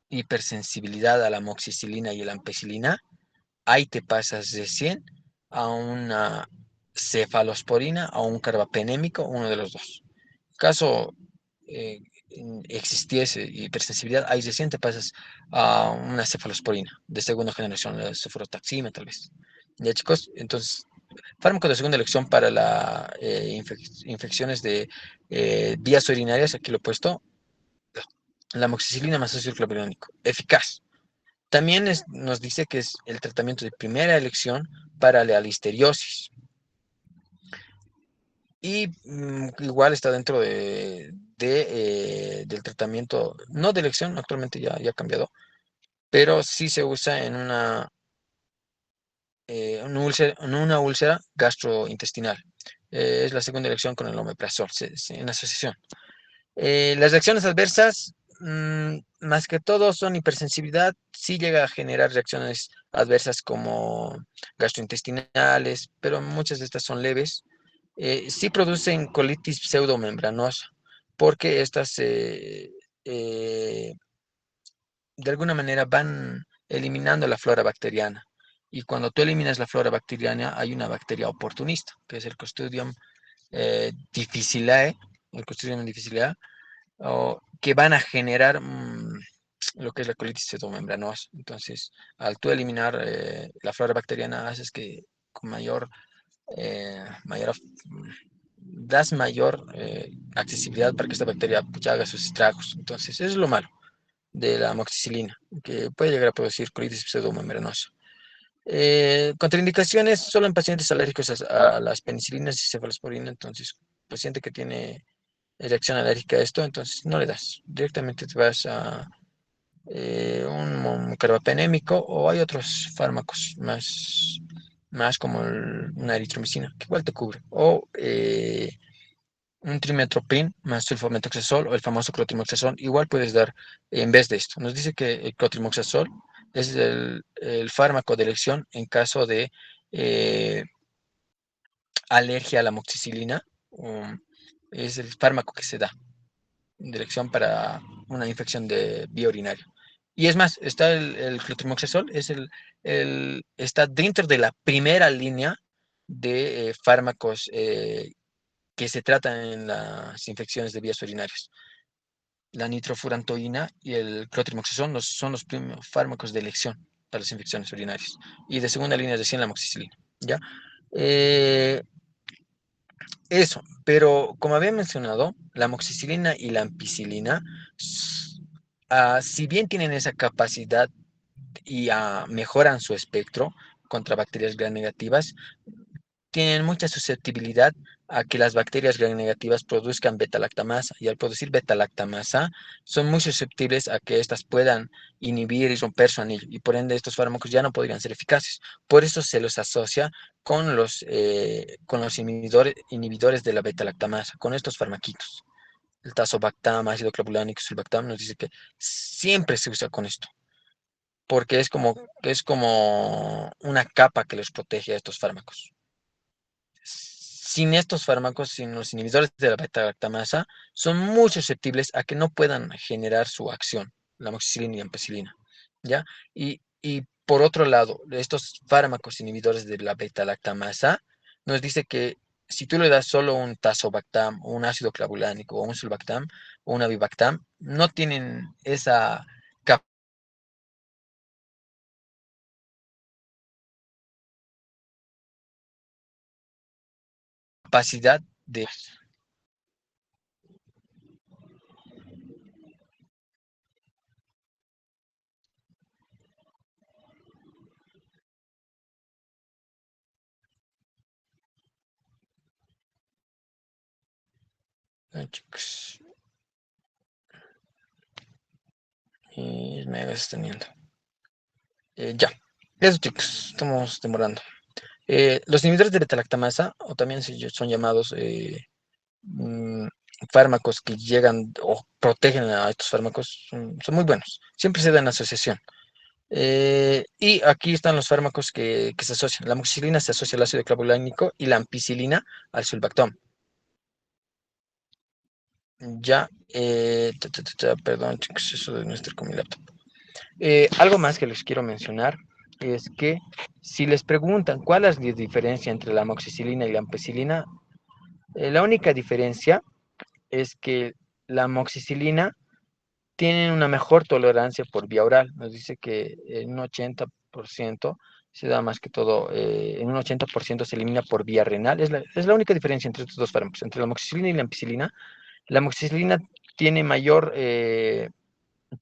hipersensibilidad a la amoxicilina y la ampicilina, ahí te pasas de 100 a una cefalosporina o un carbapenémico, uno de los dos. En caso eh, existiese hipersensibilidad, ahí recién te pasas a una cefalosporina de segunda generación, la cefurotaxima tal vez. Ya chicos, entonces, fármaco de segunda elección para las infecciones de vías urinarias, aquí lo he puesto, la amoxicilina más ácido clavulánico, eficaz. También nos dice que es el tratamiento de primera elección para la listeriosis. Y igual está dentro del tratamiento, no de elección, actualmente ya ha cambiado, pero sí se usa en una úlcera gastrointestinal. Es la segunda elección con el omeprazol, en asociación. Las reacciones adversas, más que todo, son hipersensibilidad. Sí llega a generar reacciones adversas como gastrointestinales, pero muchas de estas son leves. Sí producen colitis pseudomembranosa, porque estas de alguna manera van eliminando la flora bacteriana. Y cuando tú eliminas la flora bacteriana, hay una bacteria oportunista, que es el Clostridium difficile, el Clostridium difficile, que van a generar lo que es la colitis pseudomembranosa. Entonces, al tú eliminar la flora bacteriana, haces que con das mayor accesibilidad para que esta bacteria pues, haga sus estragos. Entonces, eso es lo malo de la amoxicilina, que puede llegar a producir colitis pseudomembranosa. Contraindicaciones solo en pacientes alérgicos a las penicilinas y cefalosporina. Entonces, paciente que tiene reacción alérgica a esto, entonces no le das. Directamente te vas a un carbapenémico, o hay otros fármacos más como una eritromicina, que igual te cubre. O un trimetoprim más sulfamethoxazol o el famoso clotrimazol, igual puedes dar en vez de esto. Nos dice que el clotrimazol es el fármaco de elección en caso de eh, alergia a la amoxicilina. Es el fármaco que se da de elección para una infección de vía urinaria. Y es más, está el clotrimazol, está dentro de la primera línea de fármacos que se tratan en las infecciones de vías urinarias. La nitrofurantoína y el clotrimazol son los primeros fármacos de elección para las infecciones urinarias. Y de segunda línea es recién la amoxicilina. ¿Ya? Eh, Eso, pero como había mencionado, la amoxicilina y la ampicilina, si bien tienen esa capacidad y mejoran su espectro contra bacterias gram negativas, tienen mucha susceptibilidad a que las bacterias gram negativas produzcan beta-lactamasa, y al producir beta-lactamasa son muy susceptibles a que éstas puedan inhibir y romper su anillo, y por ende estos fármacos ya no podrían ser eficaces. Por eso se los asocia con los inhibidores de la beta-lactamasa, con estos farmaquitos. El tazobactam, ácido clavulánico, sulbactam, nos dice que siempre se usa con esto, porque es como una capa que les protege a estos fármacos. Sin estos fármacos, sin los inhibidores de la beta-lactamasa, son muy susceptibles a que no puedan generar su acción, la amoxicilina y la ampicilina, ¿ya? Y por otro lado, estos fármacos inhibidores de la beta-lactamasa nos dice que si tú le das solo un tazobactam, o un ácido clavulánico, o un sulbactam, o un avibactam, no tienen esa capacidad de... Ay, chicos, y me vas teniendo. Ya, eso chicos, estamos demorando. Los inhibidores de beta-lactamasa, o también son llamados mm, fármacos que llegan o protegen a estos fármacos, son muy buenos. Siempre se dan en asociación. Y aquí están los fármacos que se asocian. La amoxicilina se asocia al ácido clavulánico y la ampicilina al sulbactam. Ya, perdón, chicos, eso de no estar con mi laptop. Algo más que les quiero mencionar es que si les preguntan cuál es la diferencia entre la amoxicilina y la ampicilina, la única diferencia es que la amoxicilina tiene una mejor tolerancia por vía oral. Nos dice que en un 80% se da más que todo, en un 80% se elimina por vía renal. Es la única diferencia entre estos dos fármacos, entre la amoxicilina y la ampicilina. La amoxicilina tiene mayor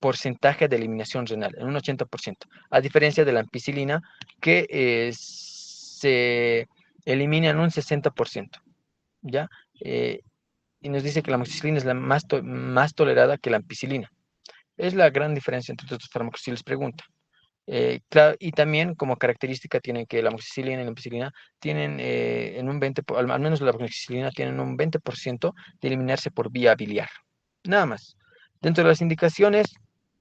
porcentaje de eliminación renal, en un 80%, a diferencia de la ampicilina, que se elimina en un 60%, ¿ya? Eh, y nos dice que la amoxicilina es la más tolerada que la ampicilina. Es la gran diferencia entre estos fármacos, si les preguntan. Claro, y también como característica tienen que la amoxicilina y la ampicilina tienen en un 20, al menos la amoxicilina tienen un 20% de eliminarse por vía biliar. Nada más. Dentro de las indicaciones,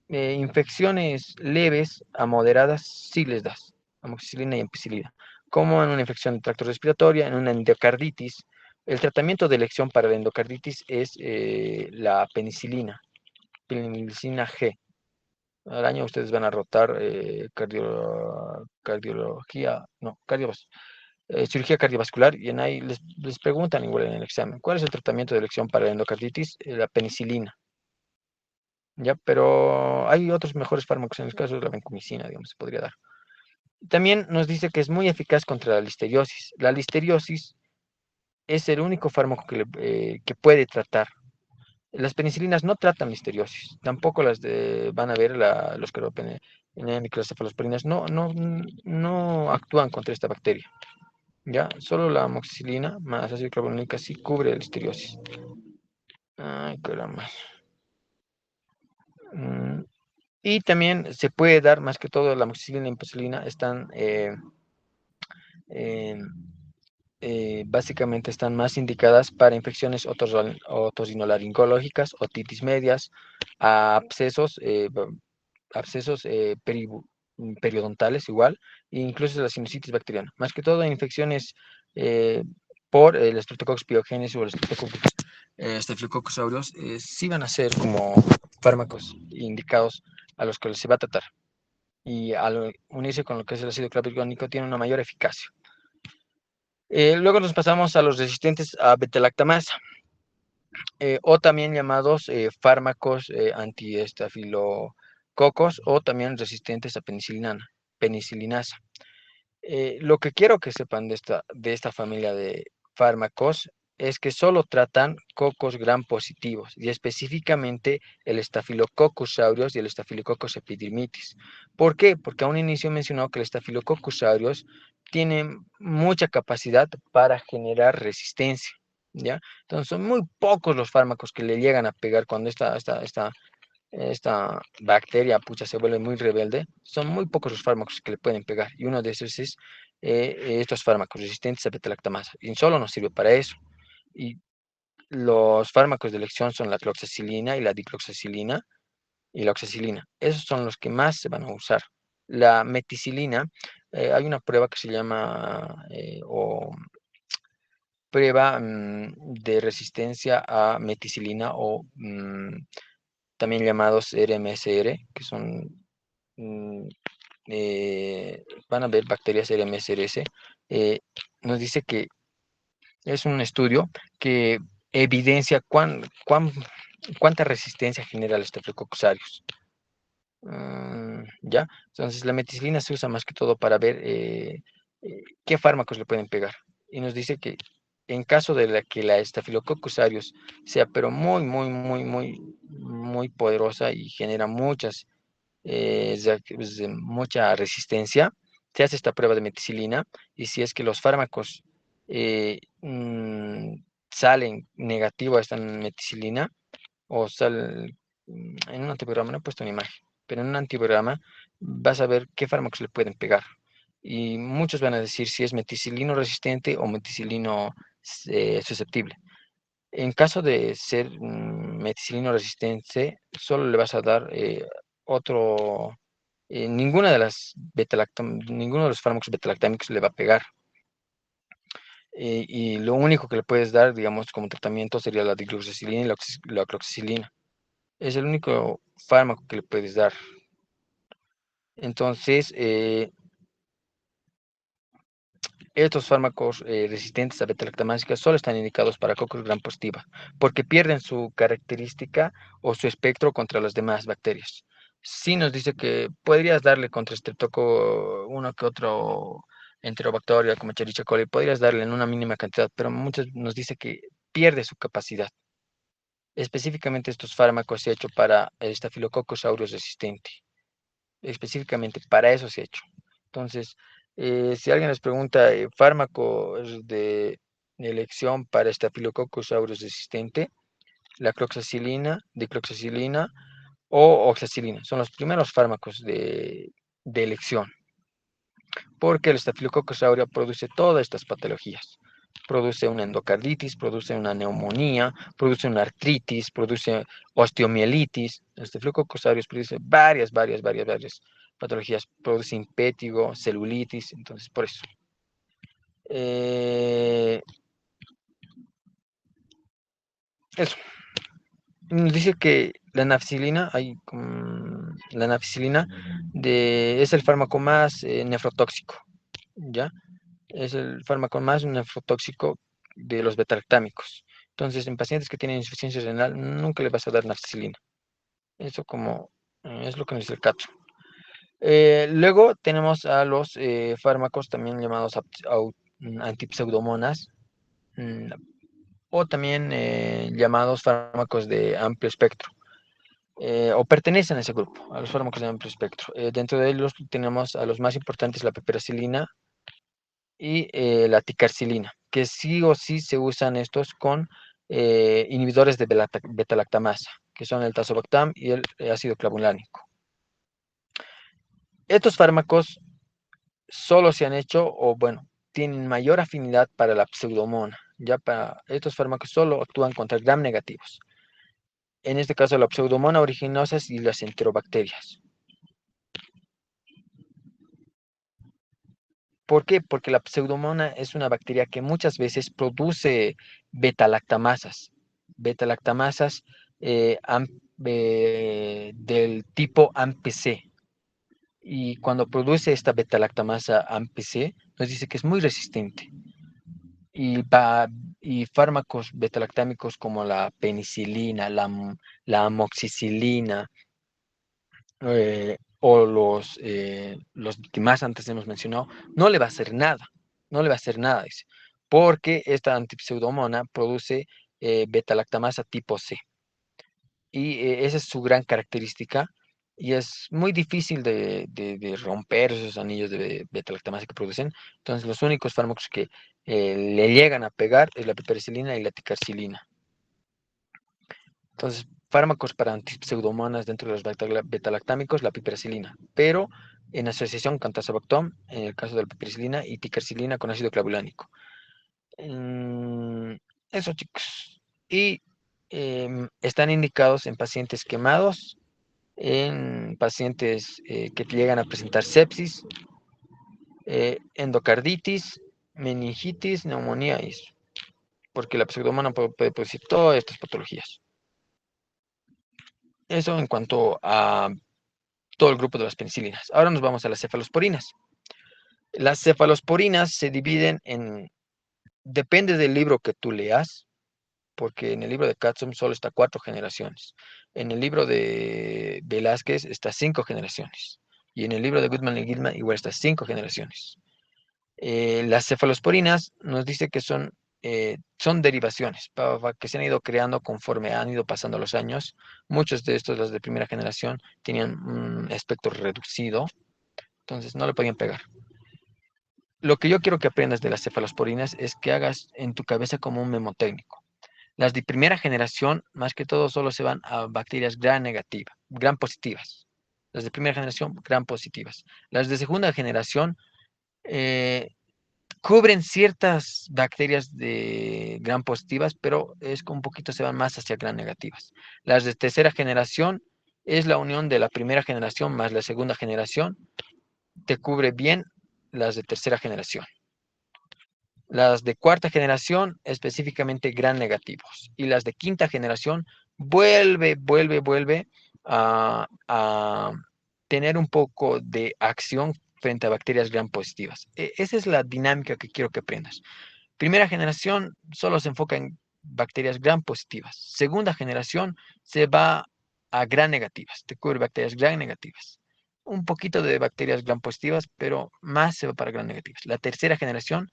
infecciones leves a moderadas sí les das amoxicilina y ampicilina, como en una infección de tracto respiratorio, en una endocarditis. El tratamiento de elección para la endocarditis es la penicilina G. Al año ustedes van a rotar cardiología, no, cirugía cardiovascular, y en ahí les preguntan igual en el examen, ¿cuál es el tratamiento de elección para la endocarditis? La penicilina, ¿ya? Pero hay otros mejores fármacos, en el caso de la vancomicina, digamos, se podría dar. También nos dice que es muy eficaz contra la listeriosis. La listeriosis es el único fármaco que puede tratar Las penicilinas no tratan listeriosis, tampoco van a ver los queropenémicos, las cefalosporinas, no actúan contra esta bacteria. ¿Ya? Solo la amoxicilina más ácido clavulónica sí cubre la listeriosis. Ay, caramba. Y también se puede dar, más que todo, la amoxicilina y la ampicilina están, básicamente están más indicadas para infecciones otorrinolaringológicas, otitis medias, abscesos, abscesos periodontales igual, e incluso la sinusitis bacteriana. Más que todo en infecciones eh, por el Streptococcus pyogenes o el Staphylococcus aureus, sí van a ser como fármacos indicados a los que se va a tratar. Y al unirse con lo que es el ácido clavulónico tiene una mayor eficacia. Luego nos pasamos a los resistentes a beta-lactamasa, o también llamados fármacos antiestafilococos o también resistentes a penicilinasa. Lo que quiero que sepan de esta familia de fármacos es que solo tratan cocos gram positivos y específicamente el Staphylococcus aureus y el Staphylococcus epidermidis. ¿Por qué? Porque a un inicio mencionó que el Staphylococcus aureus tiene mucha capacidad para generar resistencia, ¿ya? Entonces son muy pocos los fármacos que le llegan a pegar cuando esta bacteria, pucha, se vuelve muy rebelde. Son muy pocos los fármacos que le pueden pegar. Y uno de esos es estos fármacos resistentes a beta-lactamasa. Y solo nos sirve para eso. Y los fármacos de elección son la cloxacilina y la dicloxacilina y la oxacilina. Esos son los que más se van a usar. La meticilina, hay una prueba que se llama, o prueba de resistencia a meticilina o también llamados RMSR, que son, mm, van a ver bacterias RMSRS, nos dice que es un estudio que evidencia cuánta resistencia genera el Staphylococcus aureus. ¿Ya? Entonces la meticilina se usa más que todo para ver qué fármacos le pueden pegar. Y nos dice que en caso de que la Staphylococcus aureus sea pero muy poderosa y genera mucha resistencia, se hace esta prueba de meticilina y si es que los fármacos salen negativo a esta meticilina o en un antibiograma, no he puesto una imagen, pero en un antibiograma vas a ver qué fármacos le pueden pegar. Y muchos van a decir si es meticilino resistente o meticilino susceptible. En caso de ser meticilino resistente, solo le vas a dar ninguno de los fármacos betalactámicos le va a pegar. Y lo único que le puedes dar, digamos, como tratamiento sería la dicloxacilina y la cloxacilina. Es el único fármaco que le puedes dar. Entonces, estos fármacos resistentes a beta-lactamasa solo están indicados para Coccus gram positiva, porque pierden su característica o su espectro contra las demás bacterias. Sí nos dice que podrías darle contra Streptococcus uno que otro enterobacteria como Escherichia coli, podrías darle en una mínima cantidad, pero muchos nos dice que pierde su capacidad. Específicamente estos fármacos se han hecho para el Staphylococcus aureus resistente. Específicamente para eso se ha hecho. Entonces, si alguien les pregunta fármacos de elección para Staphylococcus aureus resistente, la cloxacilina, dicloxacilina o oxacilina son los primeros fármacos de elección, porque el Staphylococcus aureus produce todas estas patologías. Produce una endocarditis, produce una neumonía, produce una artritis, produce osteomielitis. El Staphylococcus aureus produce varias patologías. Produce impétigo, celulitis, entonces por eso. Eso. Dice que la nafcilina, es el fármaco más nefrotóxico, ¿ya? Es el fármaco más nefrotóxico de los betalactámicos. Entonces, en pacientes que tienen insuficiencia renal, nunca le vas a dar nafcilina. Eso es lo que nos dice el caso. Luego tenemos a los fármacos también llamados antipseudomonas, o también llamados fármacos de amplio espectro, o pertenecen a ese grupo, a los fármacos de amplio espectro. Dentro de ellos tenemos a los más importantes la piperacilina y la ticarcilina, que sí o sí se usan estos con inhibidores de beta-lactamasa, que son el tazobactam y el ácido clavulánico. Estos fármacos solo se han hecho, o bueno, tienen mayor afinidad para la pseudomona. Ya para estos fármacos solo actúan contra gram negativos. En este caso, la pseudomona aeruginosa y las enterobacterias. ¿Por qué? Porque la pseudomona es una bacteria que muchas veces produce beta-lactamasas. Beta-lactamasas del tipo AMPC. Y cuando produce esta beta-lactamasa AMPC, nos dice que es muy resistente. Y, y fármacos betalactámicos como la penicilina, la amoxicilina, o los que más antes hemos mencionado, no le va a hacer nada, no le va a hacer nada, dice, porque esta antipseudomona produce beta-lactamasa tipo C. Y esa es su gran característica. Y es muy difícil de romper esos anillos de beta-lactamasa que producen. Entonces, los únicos fármacos que le llegan a pegar es la piperacilina y la ticarcilina. Entonces, fármacos para antipseudomonas dentro de los beta-lactámicos, la piperacilina, pero en asociación con tazobactam, en el caso de la piperacilina, y ticarcilina con ácido clavulánico. Eso, chicos. Y están indicados en pacientes quemados, en pacientes que llegan a presentar sepsis, endocarditis, meningitis, neumonía, y eso, porque la pseudomona puede producir todas estas patologías. Eso en cuanto a todo el grupo de las penicilinas. Ahora nos vamos a las cefalosporinas. Las cefalosporinas se dividen en, depende del libro que tú leas, porque en el libro de Katzum solo está 4 generaciones. En el libro de Velázquez está 5 generaciones. Y en el libro de Goodman y Gilman igual está 5 generaciones. Las cefalosporinas nos dice que son derivaciones que se han ido creando conforme han ido pasando los años. Muchos de estos, las de primera generación, tenían un espectro reducido, entonces no le podían pegar. Lo que yo quiero que aprendas de las cefalosporinas es que hagas en tu cabeza como un memotécnico. Las de primera generación, más que todo, solo se van a bacterias gram negativas, gram positivas. Las de primera generación, gram positivas. Las de segunda generación eh, cubren ciertas bacterias de gram positivas, pero es que un poquito se van más hacia gram negativas. Las de tercera generación es la unión de la primera generación más la segunda generación. Te cubre bien las de tercera generación. Las de cuarta generación, específicamente gram negativos. Y las de quinta generación, vuelve a tener un poco de acción frente a bacterias gram positivas. Esa es la dinámica que quiero que aprendas. Primera generación solo se enfoca en bacterias gram positivas. Segunda generación se va a gram negativas, te cubre bacterias gram negativas. Un poquito de bacterias gram positivas, pero más se va para gram negativas. La tercera generación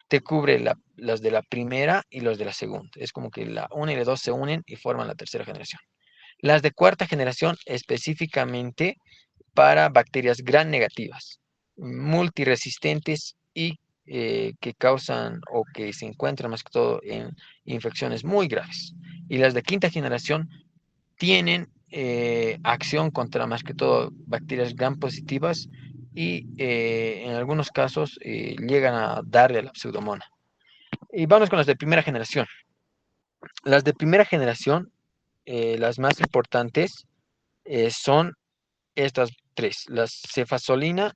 te cubre las de la primera y los de la segunda. Es como que la 1 y la 2 se unen y forman la tercera generación. Las de cuarta generación específicamente para bacterias gram negativas, multiresistentes y que causan o que se encuentran más que todo en infecciones muy graves. Y las de quinta generación tienen acción contra más que todo bacterias gram positivas y en algunos casos llegan a darle a la pseudomona. Y vamos con las de primera generación. Las de primera generación, las más importantes, son estas tres, la cefazolina,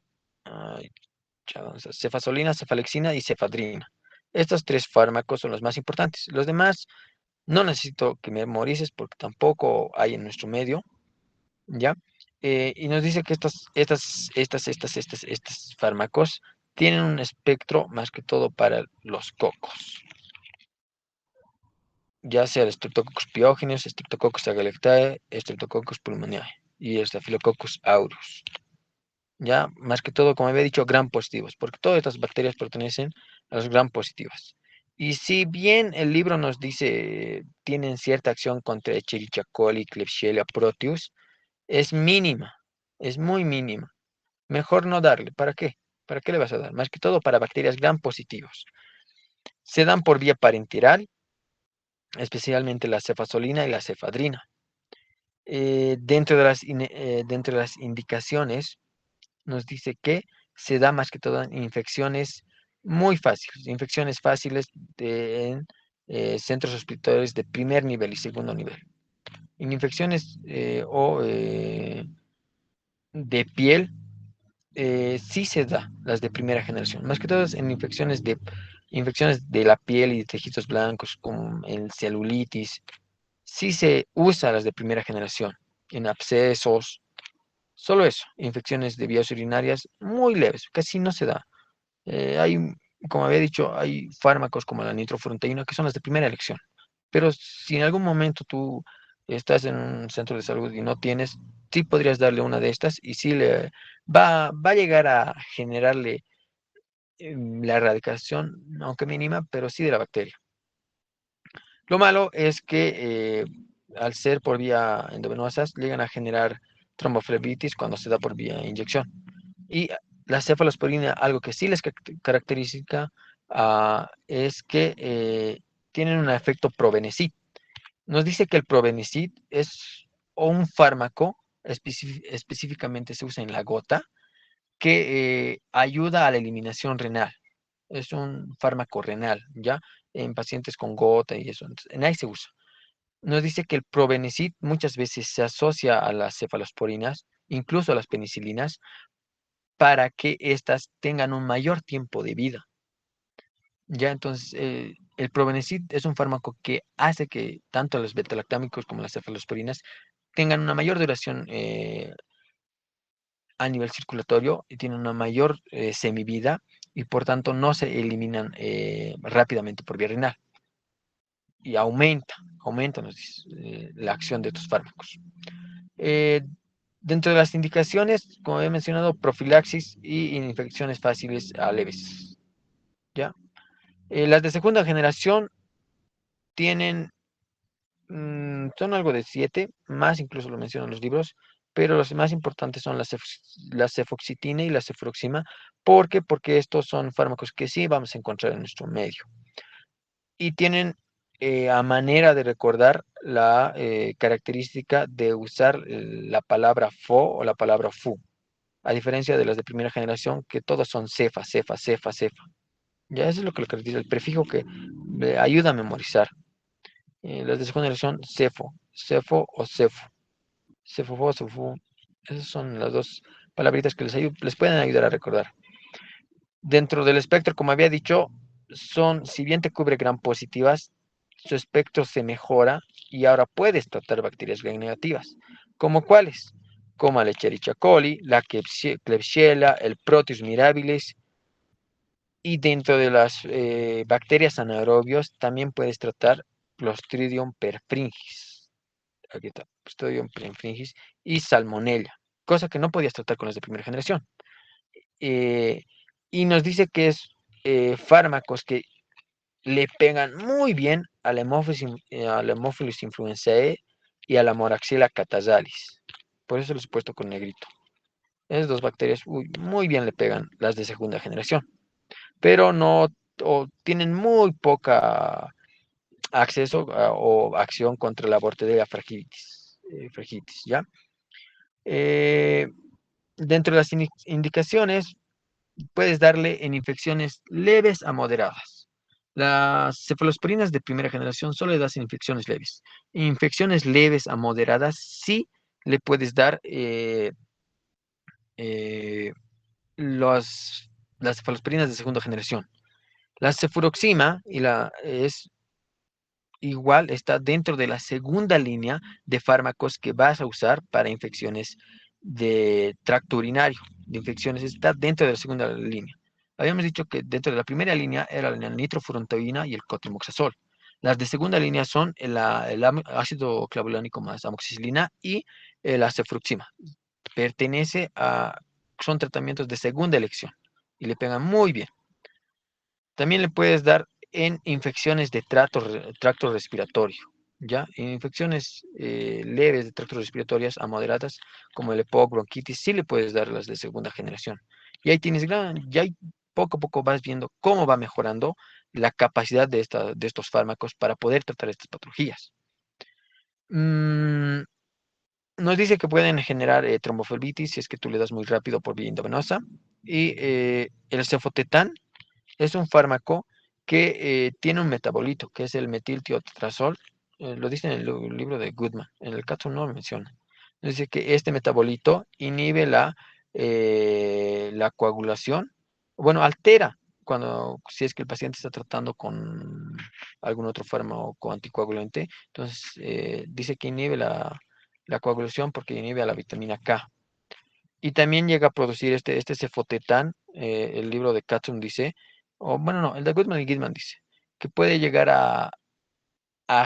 cefazolina, cefalexina y cefadrina. Estos tres fármacos son los más importantes. Los demás no necesito que me memorices porque tampoco hay en nuestro medio, ¿ya? Y nos dice que estos fármacos tienen un espectro más que todo para los cocos, ya sea el Streptococcus pyogenes, Streptococcus agalactiae, Streptococcus pulmonale y el Staphylococcus aureus. Ya, más que todo, como había dicho, gram positivos, porque todas estas bacterias pertenecen a las gram positivas. Y si bien el libro nos dice tienen cierta acción contra Escherichia coli, Klebsiella proteus, es mínima, es muy mínima. Mejor no darle. ¿Para qué? ¿Para qué le vas a dar? Más que todo para bacterias gram positivos. Se dan por vía parenteral, especialmente la cefazolina y la cefadrina. Dentro de las indicaciones nos dice que se da más que todo en infecciones muy fáciles, infecciones fáciles en centros hospitalarios de primer nivel y segundo nivel. En infecciones de piel, sí se da las de primera generación, más que todo en infecciones de la piel y de tejidos blancos, como en celulitis, sí se usa las de primera generación, en abscesos, solo eso, infecciones de vías urinarias muy leves, casi no se da. Hay, como había dicho, hay fármacos como la nitrofurantoína que son las de primera elección. Pero si en algún momento tú estás en un centro de salud y no tienes, sí podrías darle una de estas y sí va a llegar a generarle la erradicación, aunque mínima, pero sí de la bacteria. Lo malo es que al ser por vía endovenosas, llegan a generar tromboflebitis cuando se da por vía inyección. Y la cefalosporina, algo que sí les caracteriza es que tienen un efecto probenecid. Nos dice que el probenecid es un fármaco, específicamente se usa en la gota, que ayuda a la eliminación renal. Es un fármaco renal, ¿ya? En pacientes con gota y eso. Entonces, en ahí se usa. Nos dice que el probenecid muchas veces se asocia a las cefalosporinas, incluso a las penicilinas, para que éstas tengan un mayor tiempo de vida. Ya, entonces, el Probenecid es un fármaco que hace que tanto los betalactámicos como las cefalosporinas tengan una mayor duración a nivel circulatorio y tienen una mayor semivida y por tanto no se eliminan rápidamente por vía renal. Y aumenta nos dice, la acción de estos fármacos. Eh, Dentro de las indicaciones, como he mencionado, profilaxis y infecciones fáciles a leves. ¿Ya? Las de segunda generación tienen, son algo de 7, más incluso lo mencionan los libros, pero los más importantes son la cefoxitina y la cefuroxima. ¿Por qué? Porque estos son fármacos que sí vamos a encontrar en nuestro medio. Y tienen a manera de recordar la característica de usar la palabra fo o la palabra fu, a diferencia de las de primera generación, que todos son cefa, cefa, cefa, cefa. Ya eso es lo que le caracteriza, el prefijo que ayuda a memorizar. Las de segunda generación, cefo, cefo o cefo, cefofo, cefo. Esas son las dos palabritas que les pueden ayudar a recordar. Dentro del espectro, como había dicho, si bien te cubre gram positivas, su espectro se mejora y ahora puedes tratar bacterias gram negativas. ¿Como cuáles? Como la Escherichia coli, la Klebsiella, el Proteus mirabilis. Y dentro de las bacterias anaerobios también puedes tratar Clostridium perfringis. Aquí está, Clostridium perfringis y Salmonella, cosa que no podías tratar con las de primera generación. Eh, y nos dice que es fármacos que le pegan muy bien a la Haemophilus influenzae y a la Moraxilla catarrhalis. Por eso los he puesto con negrito. Esas dos bacterias muy bien le pegan las de segunda generación, pero no o tienen muy poca acceso o acción contra la Bordetella fragilis, ¿ya? Eh, Dentro de las indicaciones, puedes darle en infecciones leves a moderadas. Las cefalosporinas de primera generación solo le das en infecciones leves. En infecciones leves a moderadas sí le puedes dar eh, las cefalosporinas de segunda generación. La cefuroxima es igual, está dentro de la segunda línea de fármacos que vas a usar para infecciones de tracto urinario, de infecciones, está dentro de la segunda línea. Habíamos dicho que dentro de la primera línea era la nitrofurantoína y el cotrimoxazol. Las de segunda línea son el ácido clavulánico más amoxicilina y la cefruxima. Son tratamientos de segunda elección y le pegan muy bien. También le puedes dar en infecciones de tracto respiratorio, ¿ya? En infecciones leves de tracto respiratorias a moderadas, como el EPOC, bronquitis, sí le puedes dar las de segunda generación. Y ahí tienes ya ahí poco a poco vas viendo cómo va mejorando la capacidad de estos fármacos para poder tratar estas patologías. Mm, Nos dice que pueden generar tromboflebitis si es que tú le das muy rápido por vía endovenosa. Y el cefotetán es un fármaco que tiene un metabolito, que es el metiltiotetrazol. Lo dice en el libro de Goodman. En el caso no lo menciona. Dice que este metabolito inhibe la coagulación. Bueno, altera si es que el paciente está tratando con algún otro fármaco anticoagulante. Entonces, dice que inhibe la coagulación porque inhibe a la vitamina K. Y también llega a producir este cefotetán, el libro de Katzum dice, o bueno, no, el de Goodman y Gitman dice, que puede llegar a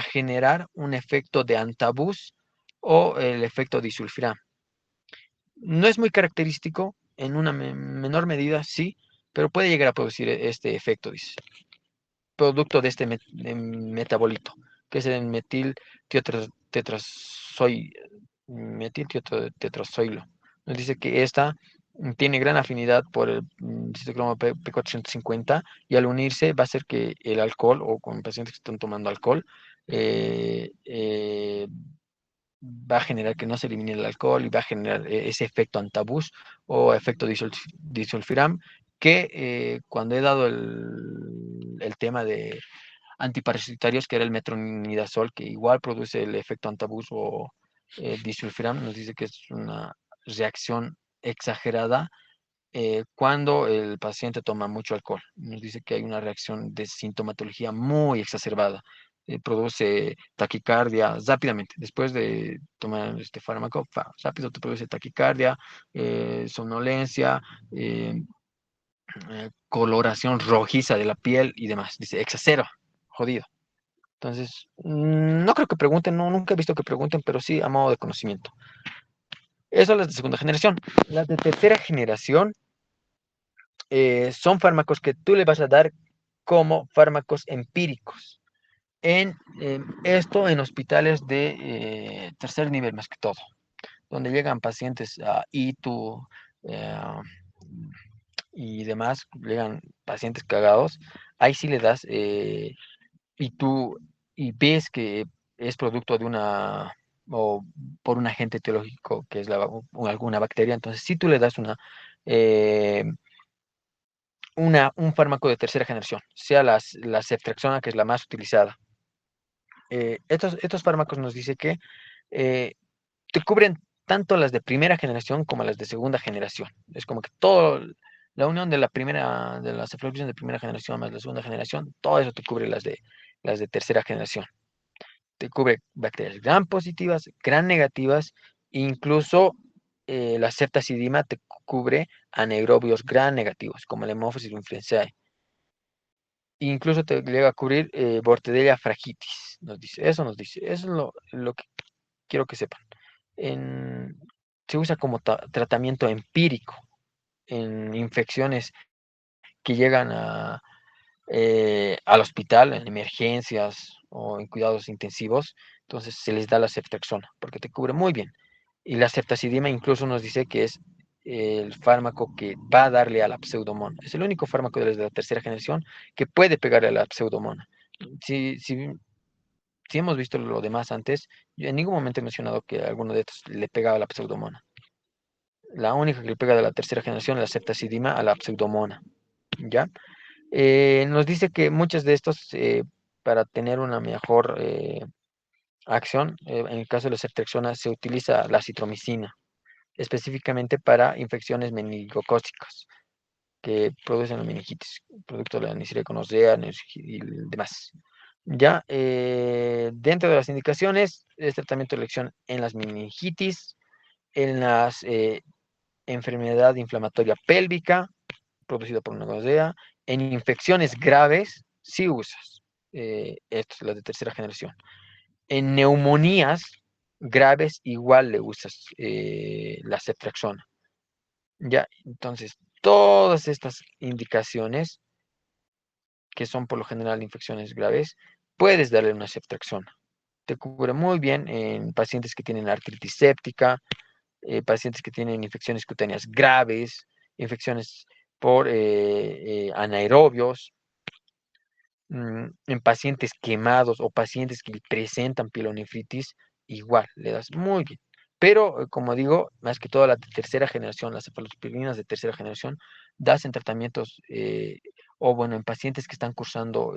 generar un efecto de antabús o el efecto disulfiram. No es muy característico, en una menor medida sí, pero puede llegar a producir este efecto, dice, producto de este metabolito, que es el metiltetrazoilo. Nos dice que esta tiene gran afinidad por el citocromo P450 y al unirse va a hacer que el alcohol o con pacientes que están tomando alcohol va a generar que no se elimine el alcohol y va a generar ese efecto antabús o efecto disulfiram que cuando he dado el tema de antiparasitarios, que era el metronidazol, que igual produce el efecto antabús o disulfiram, nos dice que es una reacción exagerada cuando el paciente toma mucho alcohol. Nos dice que hay una reacción de sintomatología muy exacerbada. Produce taquicardia rápidamente. Después de tomar este fármaco, rápido te produce taquicardia, somnolencia, eh, coloración rojiza de la piel y demás. Dice, exacerba, jodido. Entonces, no creo que pregunten, no, nunca he visto que pregunten, pero sí a modo de conocimiento. Eso las de segunda generación. Las de tercera generación son fármacos que tú le vas a dar como fármacos empíricos. Esto en hospitales de tercer nivel más que todo, donde llegan pacientes a ITU y demás, llegan pacientes cagados, ahí sí le das y tú y ves que es producto de o por un agente etiológico que es alguna bacteria, entonces si tú le das eh, un fármaco de tercera generación, sea la ceftriaxona, que es la más utilizada. Estos fármacos nos dice que eh, te cubren tanto las de primera generación como las de segunda generación. Es como que todo, la unión de de la ceftriaxona de primera generación más la segunda generación, todo eso te cubre las de tercera generación. Te cubre bacterias gram positivas, gram negativas, incluso la ceftazidima te cubre anaerobios gram negativos, como el Haemophilus influenzae. Incluso te llega a cubrir Bordetella fragitis, nos dice. Eso nos dice. Eso es lo que quiero que sepan. En- Se usa como tratamiento empírico en infecciones que llegan al hospital, en emergencias o en cuidados intensivos. Entonces se les da la ceftriaxona porque te cubre muy bien. Y la ceftazidima incluso nos dice que es el fármaco que va a darle a la pseudomona. Es el único fármaco de la tercera generación que puede pegarle a la pseudomona. Si hemos visto lo demás antes, yo en ningún momento he mencionado que alguno de estos le pegaba a la pseudomona. La única que le pega de la tercera generación es la ceftazidima a la pseudomona. ¿Ya? Nos dice que muchos de estos, para tener una mejor acción, en el caso de la ceftriaxona, se utiliza la citromicina, específicamente para infecciones meningocócicas que producen la meningitis, producto de la Neisseria gonorrea y demás. Ya, dentro de las indicaciones, es tratamiento de elección en las meningitis, en las enfermedad inflamatoria pélvica, producida por una gonorrea, en infecciones graves, sí usas esto, las de tercera generación. En neumonías graves, igual le usas la ceftriaxona. Ya, entonces, todas estas indicaciones que son por lo general infecciones graves, puedes darle una ceftriaxona. Te cubre muy bien en pacientes que tienen artritis séptica, pacientes que tienen infecciones cutáneas graves, infecciones por anaerobios, en pacientes quemados o pacientes que presentan pielonefritis, igual, le das muy bien. Pero, como digo, más que todo la tercera generación, las cefalosporinas de tercera generación, das en tratamientos, o bueno, en pacientes que están cursando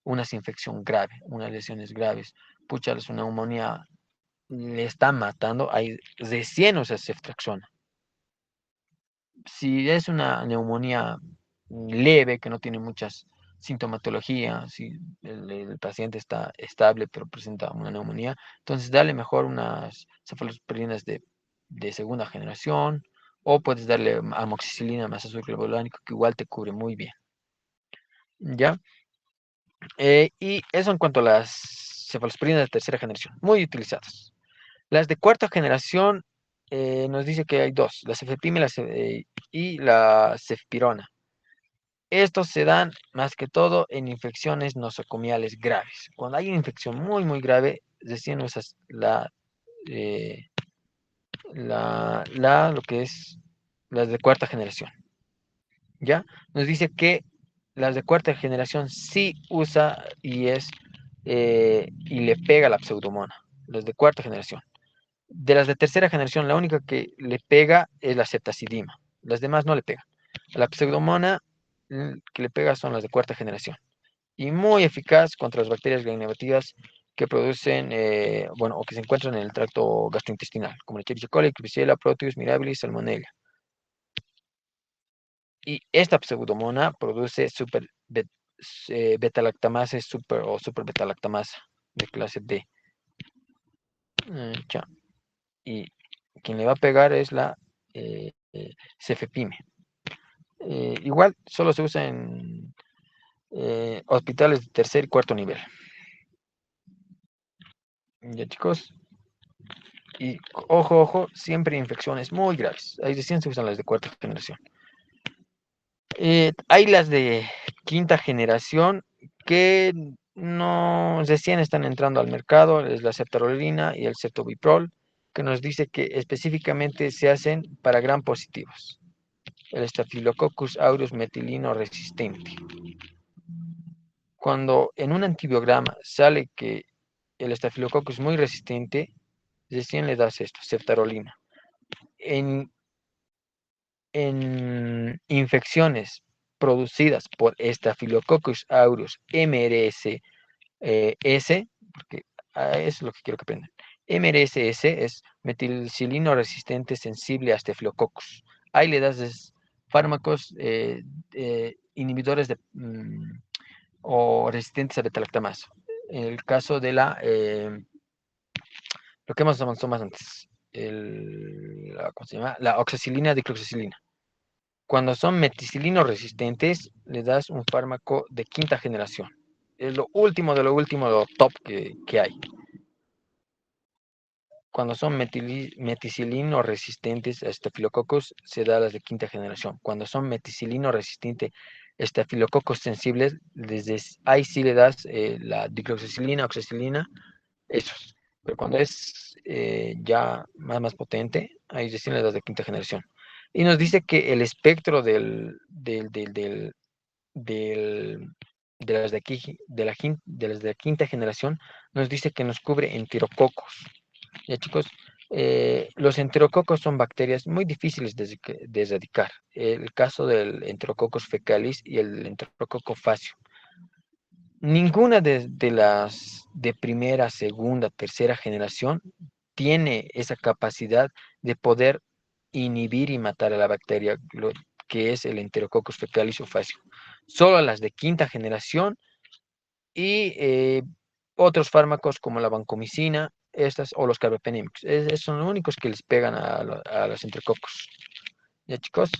una infección grave, unas lesiones graves. Pucha, su neumonía le está matando, hay recién usa ceftriaxona. Si es una neumonía leve, que no tiene muchas sintomatología, si el paciente está estable pero presenta una neumonía, entonces dale mejor unas cefalosporinas de segunda generación, o puedes darle amoxicilina más azúcar globulánico, que igual te cubre muy bien. ¿Ya? Y eso en cuanto a las cefalosporinas de tercera generación, muy utilizadas. Las de cuarta generación nos dice que hay dos, la cefepime y la cefpirona. Estos se dan más que todo en infecciones nosocomiales graves. Cuando hay una infección muy, muy grave, recién usas eh, lo que es las de cuarta generación. ¿Ya? Nos dice que las de cuarta generación sí usa y le pega la pseudomona. Las de cuarta generación. De las de tercera generación, la única que le pega es la ceftazidima. Las demás no le pegan. A la pseudomona que le pega son las de cuarta generación. Y muy eficaz contra las bacterias gram-negativas que producen, bueno, o que se encuentran en el tracto gastrointestinal, como la Escherichia coli, Klebsiella, Proteus, mirabilis, Salmonella. Y esta pseudomona produce beta-lactamasa super o super beta-lactamasa de clase B. Ya. Y quien le va a pegar es la cefepime. Igual solo se usa en hospitales de tercer y cuarto nivel. Ya, chicos. Y ojo, ojo, siempre infecciones muy graves. Ahí recién se usan las de cuarta generación. Hay las de quinta generación que no recién están entrando al mercado, es la ceftarolina y el ceftobiprol, que nos dice que específicamente se hacen para gram positivos. El Staphylococcus aureus metilino resistente. Cuando en un antibiograma sale que el estafilococcus es muy resistente, recién le das esto, ceftarolina. En, en infecciones producidas por Staphylococcus aureus MRSS, porque es lo que quiero que aprendan. MRSS es metilcilino resistente sensible a Staphylococcus. Ahí le das fármacos inhibidores o resistentes a beta-lactamasa. En el caso de lo que hemos avanzado más antes, ¿cómo se llama? La oxacilina, dicloxacilina. Cuando son meticilino resistentes, le das un fármaco de quinta generación. Es lo último de lo último, lo top que hay. Cuando son meticilino resistentes a estafilococcus, se da las de quinta generación. Cuando son meticilino resistente a estafilococcus sensibles, desde ahí sí le das la dicloxacilina, oxacilina, esos. Pero cuando es ya más potente, ahí recién le das de quinta generación. Y nos dice que el espectro del- de las de aquí, de las de la quinta generación, nos dice que nos cubre enterococos. Ya, chicos, los enterococos son bacterias muy difíciles de erradicar. El caso del enterococcus fecalis y el enterococo facio. Ninguna de las de primera, segunda, tercera generación tiene esa capacidad de poder inhibir y matar a la bacteria, lo que es el Enterococcus fecalis o facio. Solo las de quinta generación y otros fármacos como la vancomicina, estas o los carbapenémicos. Son los únicos que les pegan a los enterococos. ¿Ya, chicos?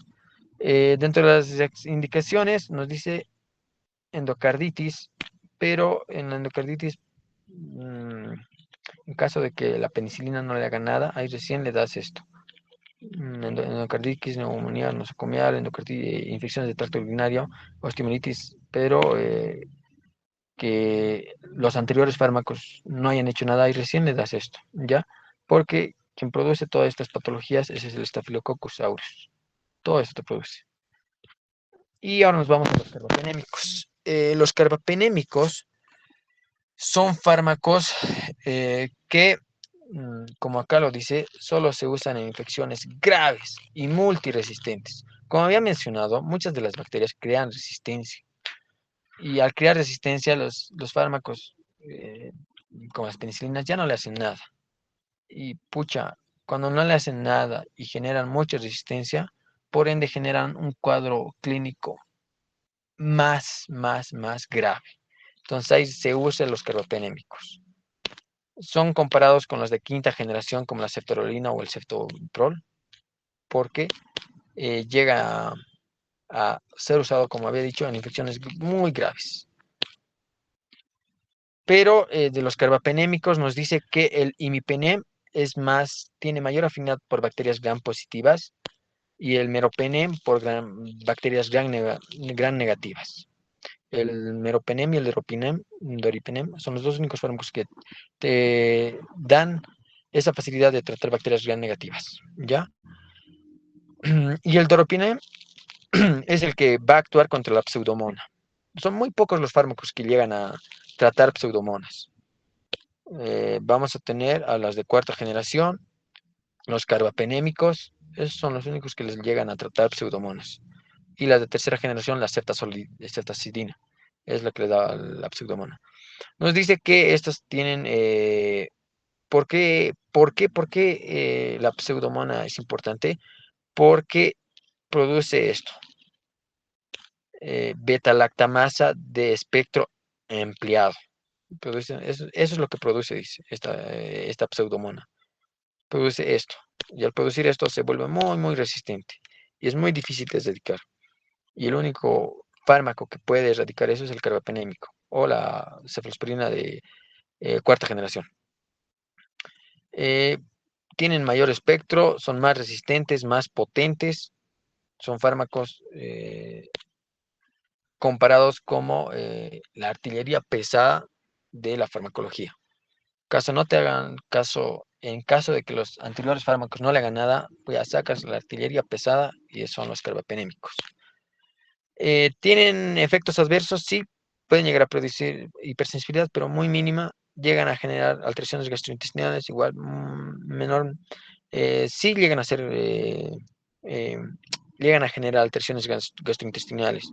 Dentro de las indicaciones nos dice endocarditis, pero en la endocarditis, en caso de que la penicilina no le haga nada, ahí recién le das esto. Endocarditis, neumonía nosocomial, endocarditis, infecciones de tracto urinario, osteomielitis pero que los anteriores fármacos no hayan hecho nada y recién le das esto, ¿ya? Porque quien produce todas estas patologías ese es el Staphylococcus aureus. Todo eso te produce. Y ahora nos vamos a los carbapenémicos. Los carbapenémicos son fármacos que, como acá lo dice, solo se usan en infecciones graves y multiresistentes. Como había mencionado, muchas de las bacterias crean resistencia. Y al crear resistencia, los fármacos, como las penicilinas, ya no le hacen nada. Y pucha, cuando no le hacen nada y generan mucha resistencia, por ende generan un cuadro clínico más grave. Entonces ahí se usan los carbapenémicos. Son comparados con los de quinta generación como la ceftorolina o el ceftoprol, porque llega a ser usado, como había dicho, en infecciones muy graves. Pero de los carbapenémicos nos dice que el imipenem tiene mayor afinidad por bacterias gram positivas y el meropenem por bacterias gram negativas. El meropenem y el doripenem son los dos únicos fármacos que te dan esa facilidad de tratar bacterias gram negativas, ¿ya? Y el doropinem es el que va a actuar contra la pseudomona. Son muy pocos los fármacos que llegan a tratar pseudomonas. Vamos a tener a las de cuarta generación, los carbapenémicos, esos son los únicos que les llegan a tratar pseudomonas. Y las de tercera generación, la ceftazidina, es la que le da la pseudomona. Nos dice que estas tienen, ¿por qué la pseudomona es importante? Porque produce esto, beta-lactamasa de espectro ampliado. Eso es lo que produce, dice, esta pseudomona. Produce esto. Y al producir esto se vuelve muy resistente. Y es muy difícil de erradicar. Y el único fármaco que puede erradicar eso es el carbapenémico o la cefalosporina de cuarta generación. Eh, Tienen mayor espectro, son más resistentes, más potentes. Son fármacos comparados como la artillería pesada de la farmacología. Caso no te hagan caso, en caso de que los anteriores fármacos no le hagan nada, pues ya sacas la artillería pesada y son los carbapenémicos. ¿Tienen efectos adversos? Sí, pueden llegar a producir hipersensibilidad, pero muy mínima. Llegan a generar alteraciones gastrointestinales, igual menor. Sí llegan a ser, eh, llegan a generar alteraciones gastrointestinales.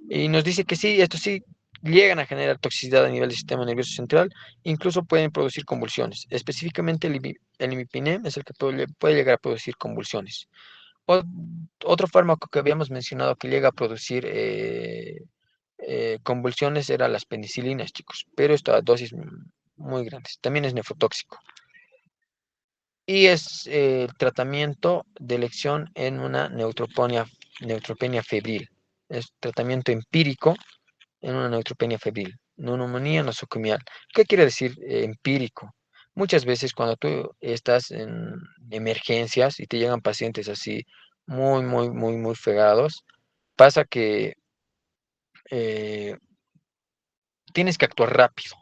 Y nos dice que sí, estos sí llegan a generar toxicidad a nivel del sistema nervioso central, incluso pueden producir convulsiones. Específicamente el imipinem es el que puede llegar a producir convulsiones. Otro fármaco que habíamos mencionado que llega a producir convulsiones era las penicilinas, chicos, pero esta dosis muy grandes. También es nefrotóxico. Y es tratamiento de elección en una neutropenia febril. Es tratamiento empírico en una neutropenia febril, neumonía nosocomial. ¿Qué quiere decir empírico? Muchas veces cuando tú estás en emergencias y te llegan pacientes así muy fregados, pasa que eh, tienes que actuar rápido.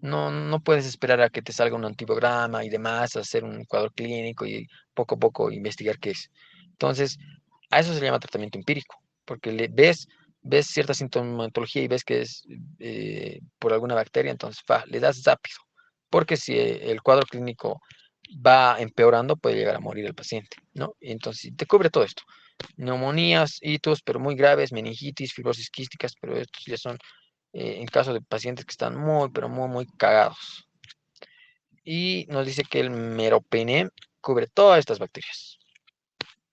No puedes esperar a que te salga un antibiograma y demás, hacer un cuadro clínico y poco a poco investigar qué es. Entonces, a eso se llama tratamiento empírico, porque ves cierta sintomatología y ves que es por alguna bacteria, entonces le das rápido, porque si el cuadro clínico va empeorando, puede llegar a morir el paciente, ¿no? Entonces, te cubre todo esto. Neumonías, hitos, pero muy graves, meningitis, fibrosis quísticas, pero estos ya son en caso de pacientes que están pero muy cagados. Y nos dice que el meropenem cubre todas estas bacterias.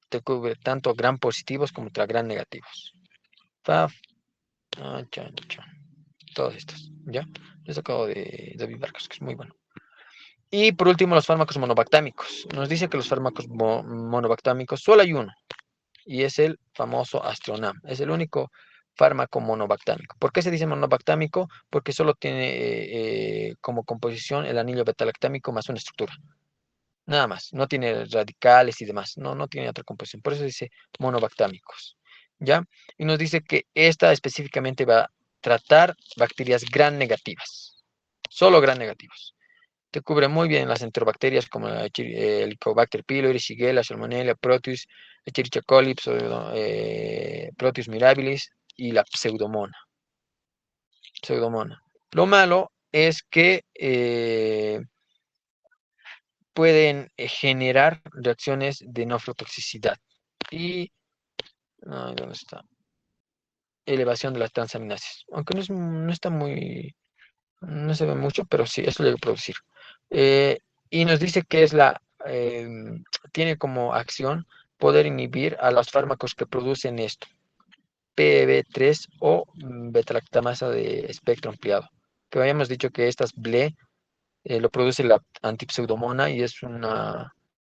Te cubre tanto gram positivos como gram negativos. FAF, todos estos, ¿ya? Lo he sacado de David Vargas, que es muy bueno. Y por último, los fármacos monobactámicos. Nos dice que los fármacos monobactámicos, solo hay uno, y es el famoso Astronam. Es el único fármaco monobactámico. ¿Por qué se dice monobactámico? Porque solo tiene como composición el anillo betalactámico más una estructura. Nada más. No tiene radicales y demás. No tiene otra composición. Por eso dice monobactámicos. ¿ya? Y nos dice que esta específicamente va a tratar bacterias gram negativas, solo gram negativos. Te cubre muy bien las enterobacterias como el Helicobacter pylori, Shigella, Salmonella, Proteus, Escherichia coli, Proteus mirabilis y la pseudomona. Lo malo es que pueden generar reacciones de nefrotoxicidad y ¿dónde está? Elevación de las transaminases. Aunque no está muy, no se ve mucho, pero sí, eso debe producir. Eh, y nos dice que es tiene como acción poder inhibir a los fármacos que producen esto, PEB3 o beta-lactamasa de espectro ampliado. Que habíamos dicho que estas BLE lo produce la antipseudomona y es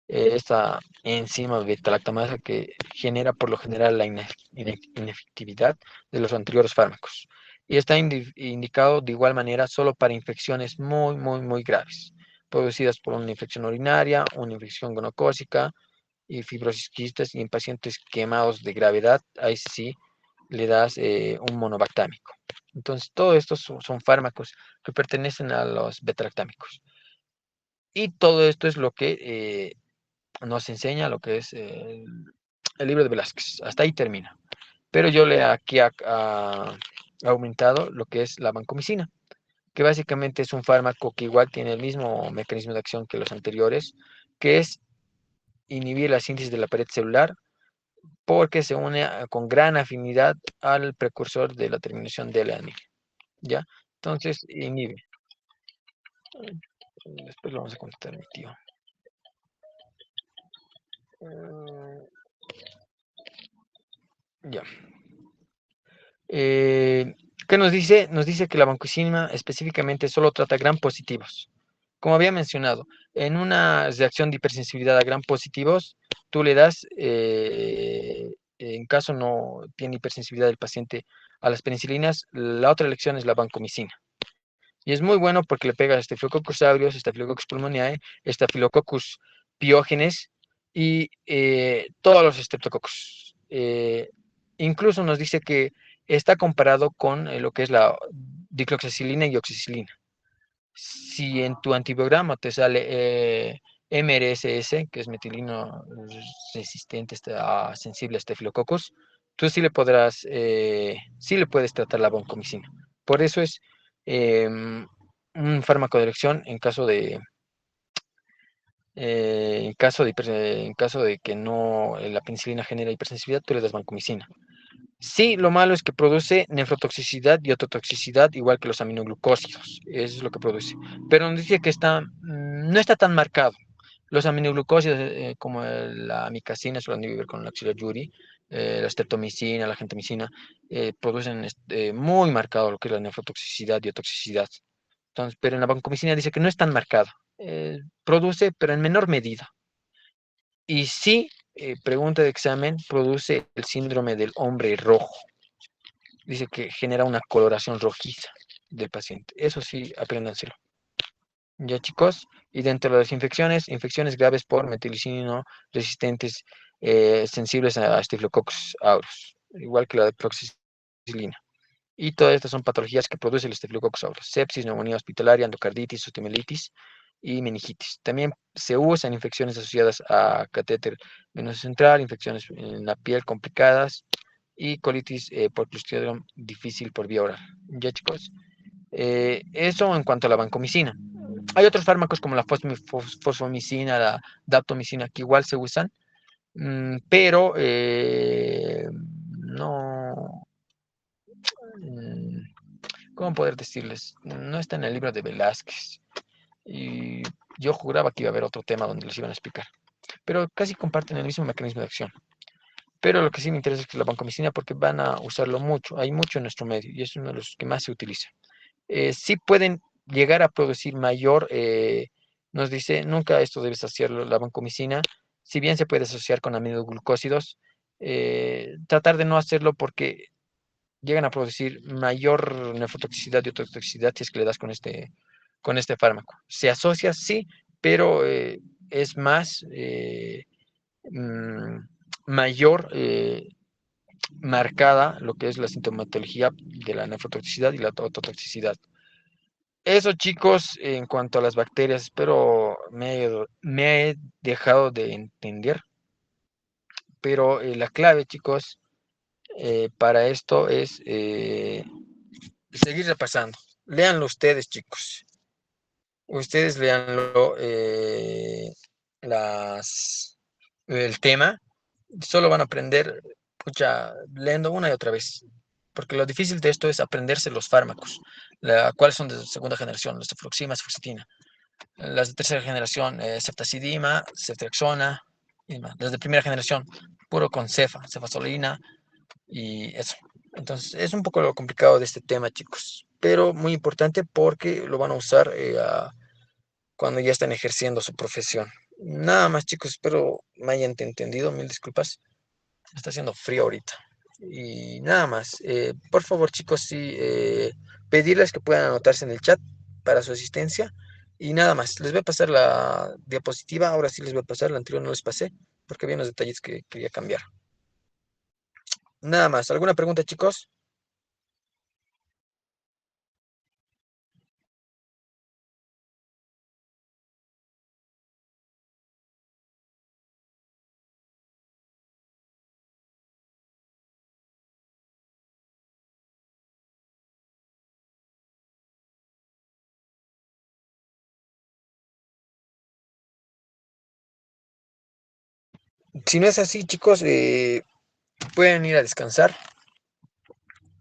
esta enzima beta-lactamasa que genera por lo general la inefectividad de los anteriores fármacos. Y está indicado de igual manera solo para infecciones muy, muy, muy graves, producidas por una infección urinaria, una infección gonocócica y fibrosis quistas y en pacientes quemados de gravedad, ahí sí le das un monobactámico. Entonces, todos estos son fármacos que pertenecen a los betalactámicos. Y todo esto es lo que nos enseña lo que es el libro de Velázquez. Hasta ahí termina. Pero yo le aquí aumentado lo que es la vancomicina, que básicamente es un fármaco que igual tiene el mismo mecanismo de acción que los anteriores, que es inhibir la síntesis de la pared celular porque se une con gran afinidad al precursor de la terminación de la anilina, ¿ya? Entonces, inhibe. Después lo vamos a contestar mi tío. Mm, ya. Eh, ¿Qué nos dice? Nos dice que la vancomicina específicamente solo trata gram positivos. Como había mencionado, en una reacción de hipersensibilidad a gram positivos, tú le das, en caso no tiene hipersensibilidad el paciente a las penicilinas, la otra elección es la vancomicina. Y es muy bueno porque le pega a Staphylococcus aureus, Staphylococcus pulmonae, Staphylococcus piógenes y todos los streptococcus. Incluso nos dice que está comparado con lo que es la dicloxacilina y oxacilina. Si en tu antibiograma te sale MRSS, que es metilino resistente sensible a Staphylococcus, tú sí le puedes tratar la vancomicina. Por eso es un fármaco de elección en caso de que no la penicilina genera hipersensibilidad, tú le das vancomicina. Sí, lo malo es que produce nefrotoxicidad y ototoxicidad, igual que los aminoglucósidos. Eso es lo que produce. Pero nos dice que no está tan marcado. Los aminoglucósidos, como la amicacina, eso lo han de ver con la xilojuri, la streptomicina, la gentamicina, producen muy marcado lo que es la nefrotoxicidad y otoxicidad. Entonces, pero en la vancomicina dice que no es tan marcado. Produce, pero en menor medida. Y sí, pregunta de examen, produce el síndrome del hombre rojo. Dice que genera una coloración rojiza del paciente. Eso sí, apréndanselo. Ya, chicos. Y dentro de las infecciones graves por metilicino resistentes, sensibles a Staphylococcus aureus, igual que la de proxicilina. Y todas estas son patologías que produce el Staphylococcus aureus: sepsis, neumonía hospitalaria, endocarditis, osteomielitis y meningitis. También se usa en infecciones asociadas a catéter venoso central, infecciones en la piel complicadas y colitis por Clostridium difícil por vía oral. Ya, chicos. Eso en cuanto a la vancomicina. Hay otros fármacos como la fosfomicina, la daptomicina, que igual se usan, pero no, ¿cómo poder decirles? No está en el libro de Velázquez. Y yo juraba que iba a haber otro tema donde les iban a explicar. Pero casi comparten el mismo mecanismo de acción. Pero lo que sí me interesa es que la vancomicina, porque van a usarlo mucho. Hay mucho en nuestro medio y es uno de los que más se utiliza. Sí pueden llegar a producir mayor, nos dice, nunca esto debes hacerlo, la vancomicina, si bien se puede asociar con aminoglucósidos, tratar de no hacerlo porque llegan a producir mayor nefrotoxicidad y ototoxicidad si es que le das con este fármaco. Se asocia, sí, pero es más, mm, mayor marcada lo que es la sintomatología de la nefrotoxicidad y la ototoxicidad. Eso, chicos, en cuanto a las bacterias, espero me he dejado de entender, pero la clave, chicos, para esto es seguir repasando. Léanlo ustedes, chicos. Ustedes leanlo, el tema, solo van a aprender, pucha, leyendo una y otra vez. Porque lo difícil de esto es aprenderse los fármacos, cuáles son de segunda generación, los cefluoxima, cefuroxetina. Las de tercera generación, ceftazidima, ceftriaxona, y más. Las de primera generación, puro con cefazolina y eso. Entonces, es un poco lo complicado de este tema, chicos, pero muy importante porque lo van a usar cuando ya están ejerciendo su profesión. Nada más, chicos, espero me hayan entendido, mil disculpas. Está haciendo frío ahorita. Y nada más. Por favor, chicos, sí, pedirles que puedan anotarse en el chat para su asistencia. Y nada más, les voy a pasar la diapositiva. Ahora sí les voy a pasar, la anterior no les pasé, porque había unos detalles que quería cambiar. Nada más. ¿Alguna pregunta, chicos? Si no es así, chicos, pueden ir a descansar.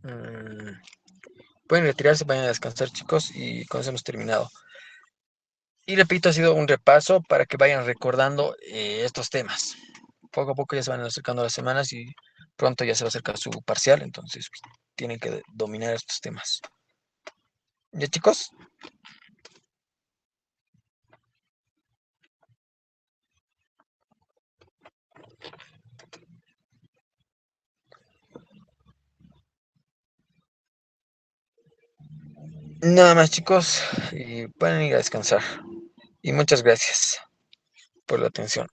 Mm, pueden retirarse, vayan a descansar, chicos, y con eso hemos terminado. Y repito, ha sido un repaso para que vayan recordando estos temas. Poco a poco ya se van acercando las semanas y pronto ya se va a acercar su parcial, entonces pues, tienen que dominar estos temas. ¿Ya, chicos? Nada más, chicos, y pueden ir a descansar. Y muchas gracias por la atención.